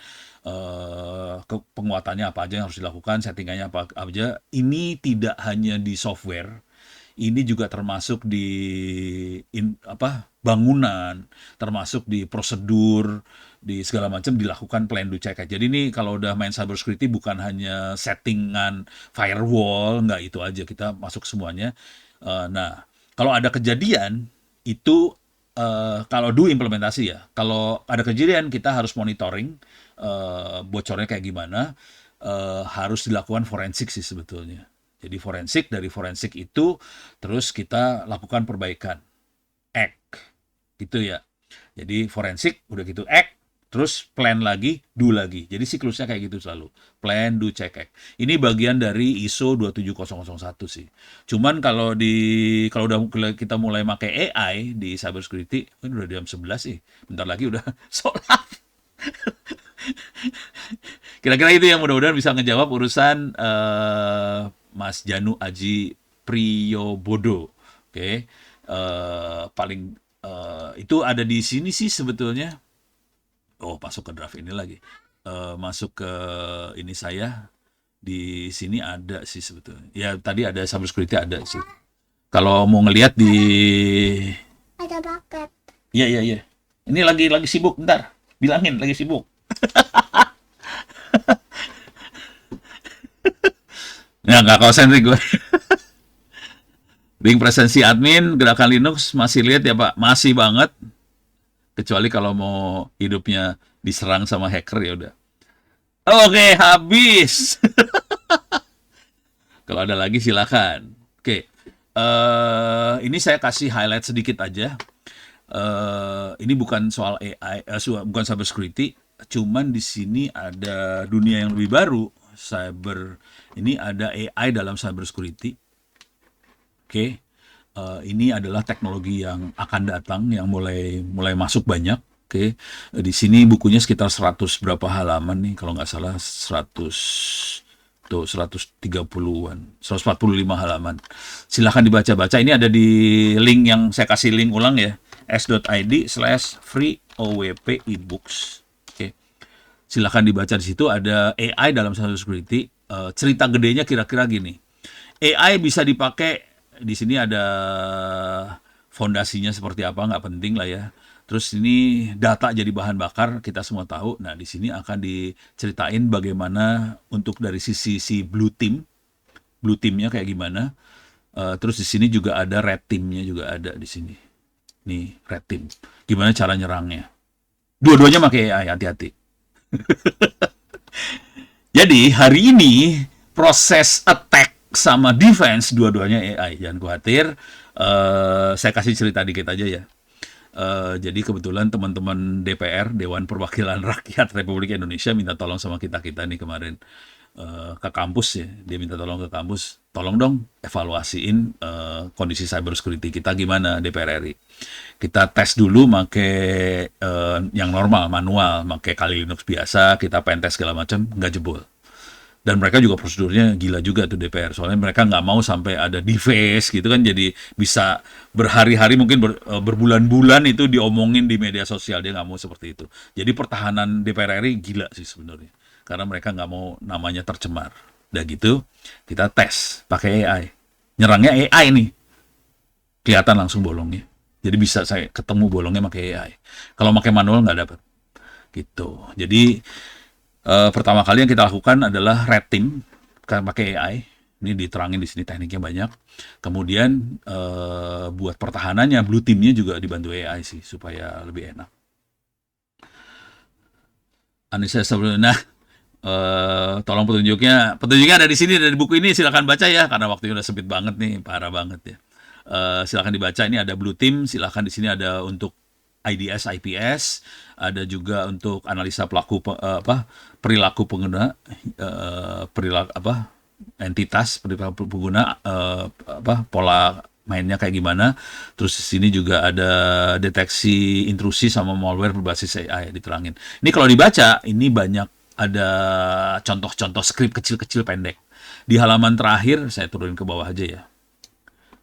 penguatannya apa aja yang harus dilakukan, settingannya apa aja. Ini tidak hanya di software, ini juga termasuk di bangunan, termasuk di prosedur, di segala macam dilakukan plan do check. Jadi ini kalau udah main cyber security bukan hanya settingan firewall, nggak itu aja, kita masuk semuanya. Nah, kalau ada kejadian itu kalau do implementasi ya. Kalau ada kejadian kita harus monitoring bocornya kayak gimana, harus dilakukan forensik sih sebetulnya. Jadi dari forensik itu terus kita lakukan perbaikan, act, gitu ya. Jadi forensik udah gitu act, terus plan lagi, do lagi. Jadi siklusnya kayak gitu selalu. Plan, do, check, act. Ini bagian dari ISO 27001 sih. Cuman kalau udah kita mulai pakai AI di cyber security, ini udah jam 11 sih. Bentar lagi udah sholat. Kira-kira itu yang mudah-mudahan bisa ngejawab urusan Mas Janu Aji Priyobodo. Oke. Paling itu ada di sini sih sebetulnya. Oh, masuk ke draft ini lagi. Masuk ke ini saya di sini ada sih sebetulnya. Ya tadi ada cyber security ada sih. Kalau mau ngelihat di Ada bucket. iya iya iya. Ini lagi sibuk, ntar bilangin lagi sibuk. Ya nggak konsen gue. Link presensi admin gerakan Linux masih lihat ya Pak, masih banget. Kecuali kalau mau hidupnya diserang sama hacker ya udah. Oke, habis. Kalau ada lagi silakan. Oke, ini saya kasih highlight sedikit aja. Ini bukan soal AI, bukan cyber security, cuman di sini ada dunia yang lebih baru. Ini ada AI dalam cyber security. Oke, ini adalah teknologi yang akan datang, yang mulai masuk banyak. Oke, di sini bukunya sekitar 100 berapa halaman nih, kalau nggak salah 130-an, 145 halaman. Silahkan dibaca-baca. Ini ada di link yang saya kasih link ulang ya, s.id/free OWP ebooks. Oke, silahkan dibaca. Di situ ada AI dalam cyber security. Cerita gedenya kira-kira gini. AI bisa dipakai, di sini ada fondasinya seperti apa, nggak penting lah ya. Terus ini data jadi bahan bakar, kita semua tahu. Nah, di sini akan diceritain bagaimana untuk dari sisi si blue teamnya kayak gimana. Terus di sini juga ada red teamnya juga ada di sini. Nih, red team. Gimana cara nyerangnya. Dua-duanya pakai AI, hati-hati. Jadi, hari ini proses attack sama defense dua-duanya AI. Jangan khawatir. Saya kasih cerita dikit aja ya. Jadi kebetulan teman-teman DPR, Dewan Perwakilan Rakyat Republik Indonesia, minta tolong sama kita-kita nih kemarin ke kampus ya. Dia minta tolong ke kampus, tolong dong evaluasiin kondisi cyber security kita gimana DPR RI. Kita tes dulu pakai yang normal, manual, pakai Kali Linux biasa, kita pentest segala macam, nggak jebol. Dan mereka juga prosedurnya gila juga tuh DPR, soalnya mereka nggak mau sampai ada deface gitu kan, jadi bisa berhari-hari mungkin berbulan-bulan itu diomongin di media sosial. Dia nggak mau seperti itu. Jadi pertahanan DPR RI gila sih sebenarnya, karena mereka nggak mau namanya tercemar. Udah gitu kita tes pakai AI, nyerangnya AI nih, kelihatan langsung bolongnya. Jadi bisa saya ketemu bolongnya pakai AI. Kalau pakai manual nggak dapat gitu. Jadi pertama kali yang kita lakukan adalah red team pakai AI. Ini diterangin di sini tekniknya banyak. Kemudian buat pertahanannya blue teamnya juga dibantu AI sih supaya lebih enak. Anissa Sabrina. Tolong petunjuknya ada di sini, ada di buku ini, silakan baca ya karena waktunya udah sempit banget nih, parah banget ya. Silakan dibaca, ini ada Blue Team, silakan di sini ada untuk IDS IPS, ada juga untuk analisa perilaku pengguna, perilaku entitas perilaku pengguna, pola mainnya kayak gimana. Terus di sini juga ada deteksi intrusi sama malware berbasis AI diterangin. Ini kalau dibaca, ini banyak ada contoh-contoh skrip kecil-kecil pendek. Di halaman terakhir saya turunin ke bawah aja ya.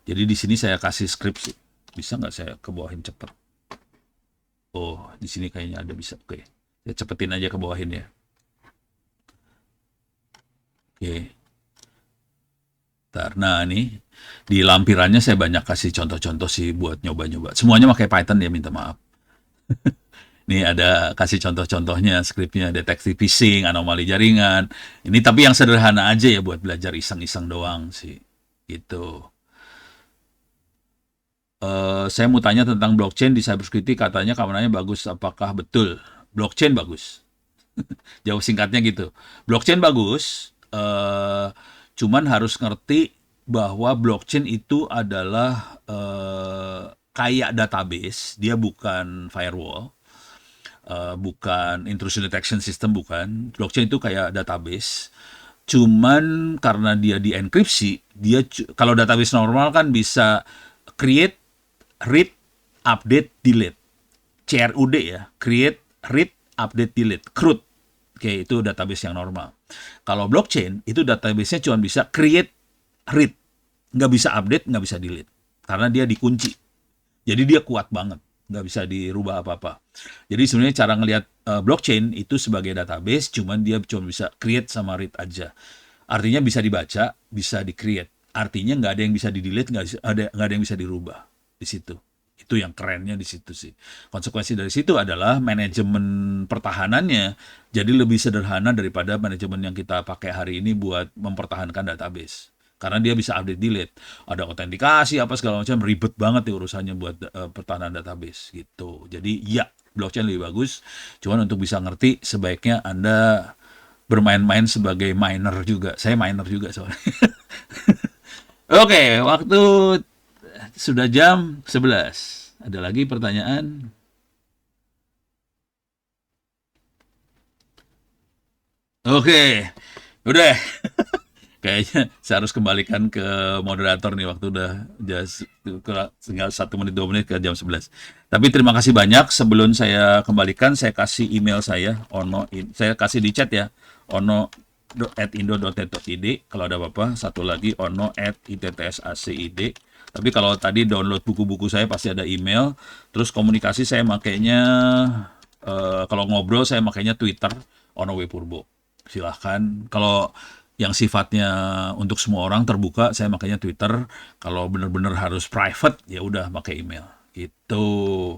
Jadi di sini saya kasih skrip sih. Bisa nggak saya ke bawahin cepet? Oh, di sini kayaknya ada bisa. Oke, saya cepetin aja ke bawahin ya. Oke. Nah, nih di lampirannya saya banyak kasih contoh-contoh sih buat nyoba-nyoba. Semuanya pakai Python ya, minta maaf. Nih ada kasih contoh-contohnya, skripnya, deteksi phishing, anomali jaringan. Ini tapi yang sederhana aja ya buat belajar iseng-iseng doang sih. Gitu. Saya mau tanya tentang blockchain di cybersecurity, katanya keamanannya bagus. Apakah betul? Blockchain bagus. Jawab singkatnya gitu. Blockchain bagus, cuman harus ngerti bahwa blockchain itu adalah kayak database, dia bukan firewall. Bukan intrusion detection system, bukan. Blockchain itu kayak database. Cuman karena dia dienkripsi, kalau database normal kan bisa create, read, update, delete. CRUD ya, create, read, update, delete. CRUD. Oke, itu database yang normal. Kalau blockchain, itu database-nya cuma bisa create, read. Nggak bisa update, nggak bisa delete. Karena dia dikunci. Jadi dia kuat banget, nggak bisa dirubah apa-apa. Jadi sebenarnya cara ngelihat blockchain itu sebagai database, cuman dia cuma bisa create sama read aja. Artinya bisa dibaca, bisa di-create. Artinya nggak ada yang bisa di-delete, nggak ada yang bisa dirubah di situ. Itu yang kerennya di situ sih. Konsekuensi dari situ adalah manajemen pertahanannya jadi lebih sederhana daripada manajemen yang kita pakai hari ini buat mempertahankan database. Karena dia bisa update delete, ada autentikasi apa segala macam, ribet banget ya urusannya buat pertahanan database gitu. Jadi ya blockchain lebih bagus, cuman untuk bisa ngerti sebaiknya Anda bermain-main sebagai miner juga. Saya miner juga soalnya. Oke, waktu sudah jam 11. Ada lagi pertanyaan? Oke, udah. Kayaknya saya harus kembalikan ke moderator nih, waktu udah tinggal 1 menit 2 menit ke jam 11. Tapi terima kasih banyak. Sebelum saya kembalikan, saya kasih email saya, saya kasih di chat ya, ono@indo.net.id. Kalau ada apa-apa, satu lagi ono@ittsac.id. Tapi kalau tadi download buku-buku saya pasti ada email. Terus komunikasi saya makainya, kalau ngobrol saya makainya Twitter, Ono W Purbo. Silahkan. Kalau yang sifatnya untuk semua orang terbuka, saya makanya Twitter. Kalau benar-benar harus private, ya udah pakai email. Gitu.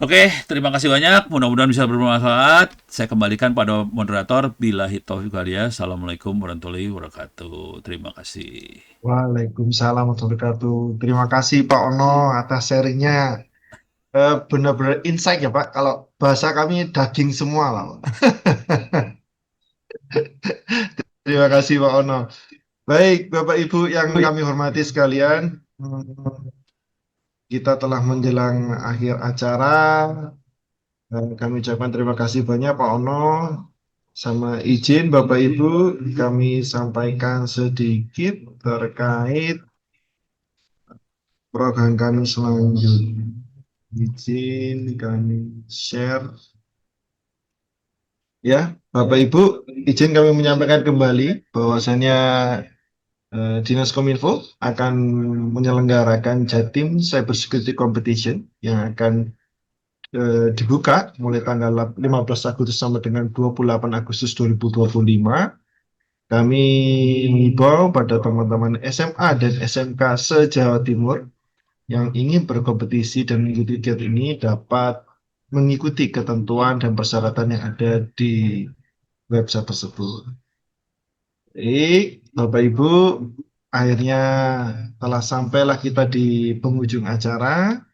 Oke, terima kasih banyak. Mudah-mudahan bisa bermanfaat. Saya kembalikan pada moderator. Billahi taufiq walhidayah. Assalamualaikum warahmatullahi wabarakatuh. Terima kasih. Waalaikumsalam warahmatullahi wabarakatuh. Terima kasih Pak Ono atas sharingnya. Benar-benar insight ya Pak. Kalau bahasa kami daging semua lah, Pak. Terima kasih Pak Ono. Baik, Bapak Ibu yang kami hormati sekalian, kita telah menjelang akhir acara. Kami ucapkan terima kasih banyak Pak Ono. Sama izin Bapak Ibu, kami sampaikan sedikit terkait program kami selanjutnya. Izin kami share. Ya, Bapak Ibu, izin kami menyampaikan kembali bahwasannya Dinas Kominfo akan menyelenggarakan Jatim Cybersecurity Competition yang akan dibuka mulai tanggal 15 Agustus sampai dengan 28 Agustus 2025. Kami mengimbau pada teman-teman SMA dan SMK se-Jawa Timur yang ingin berkompetisi dan mengikuti kegiatan ini dapat mengikuti ketentuan dan persyaratan yang ada di website tersebut. Baik, Bapak Ibu, akhirnya telah sampailah kita di penghujung acara.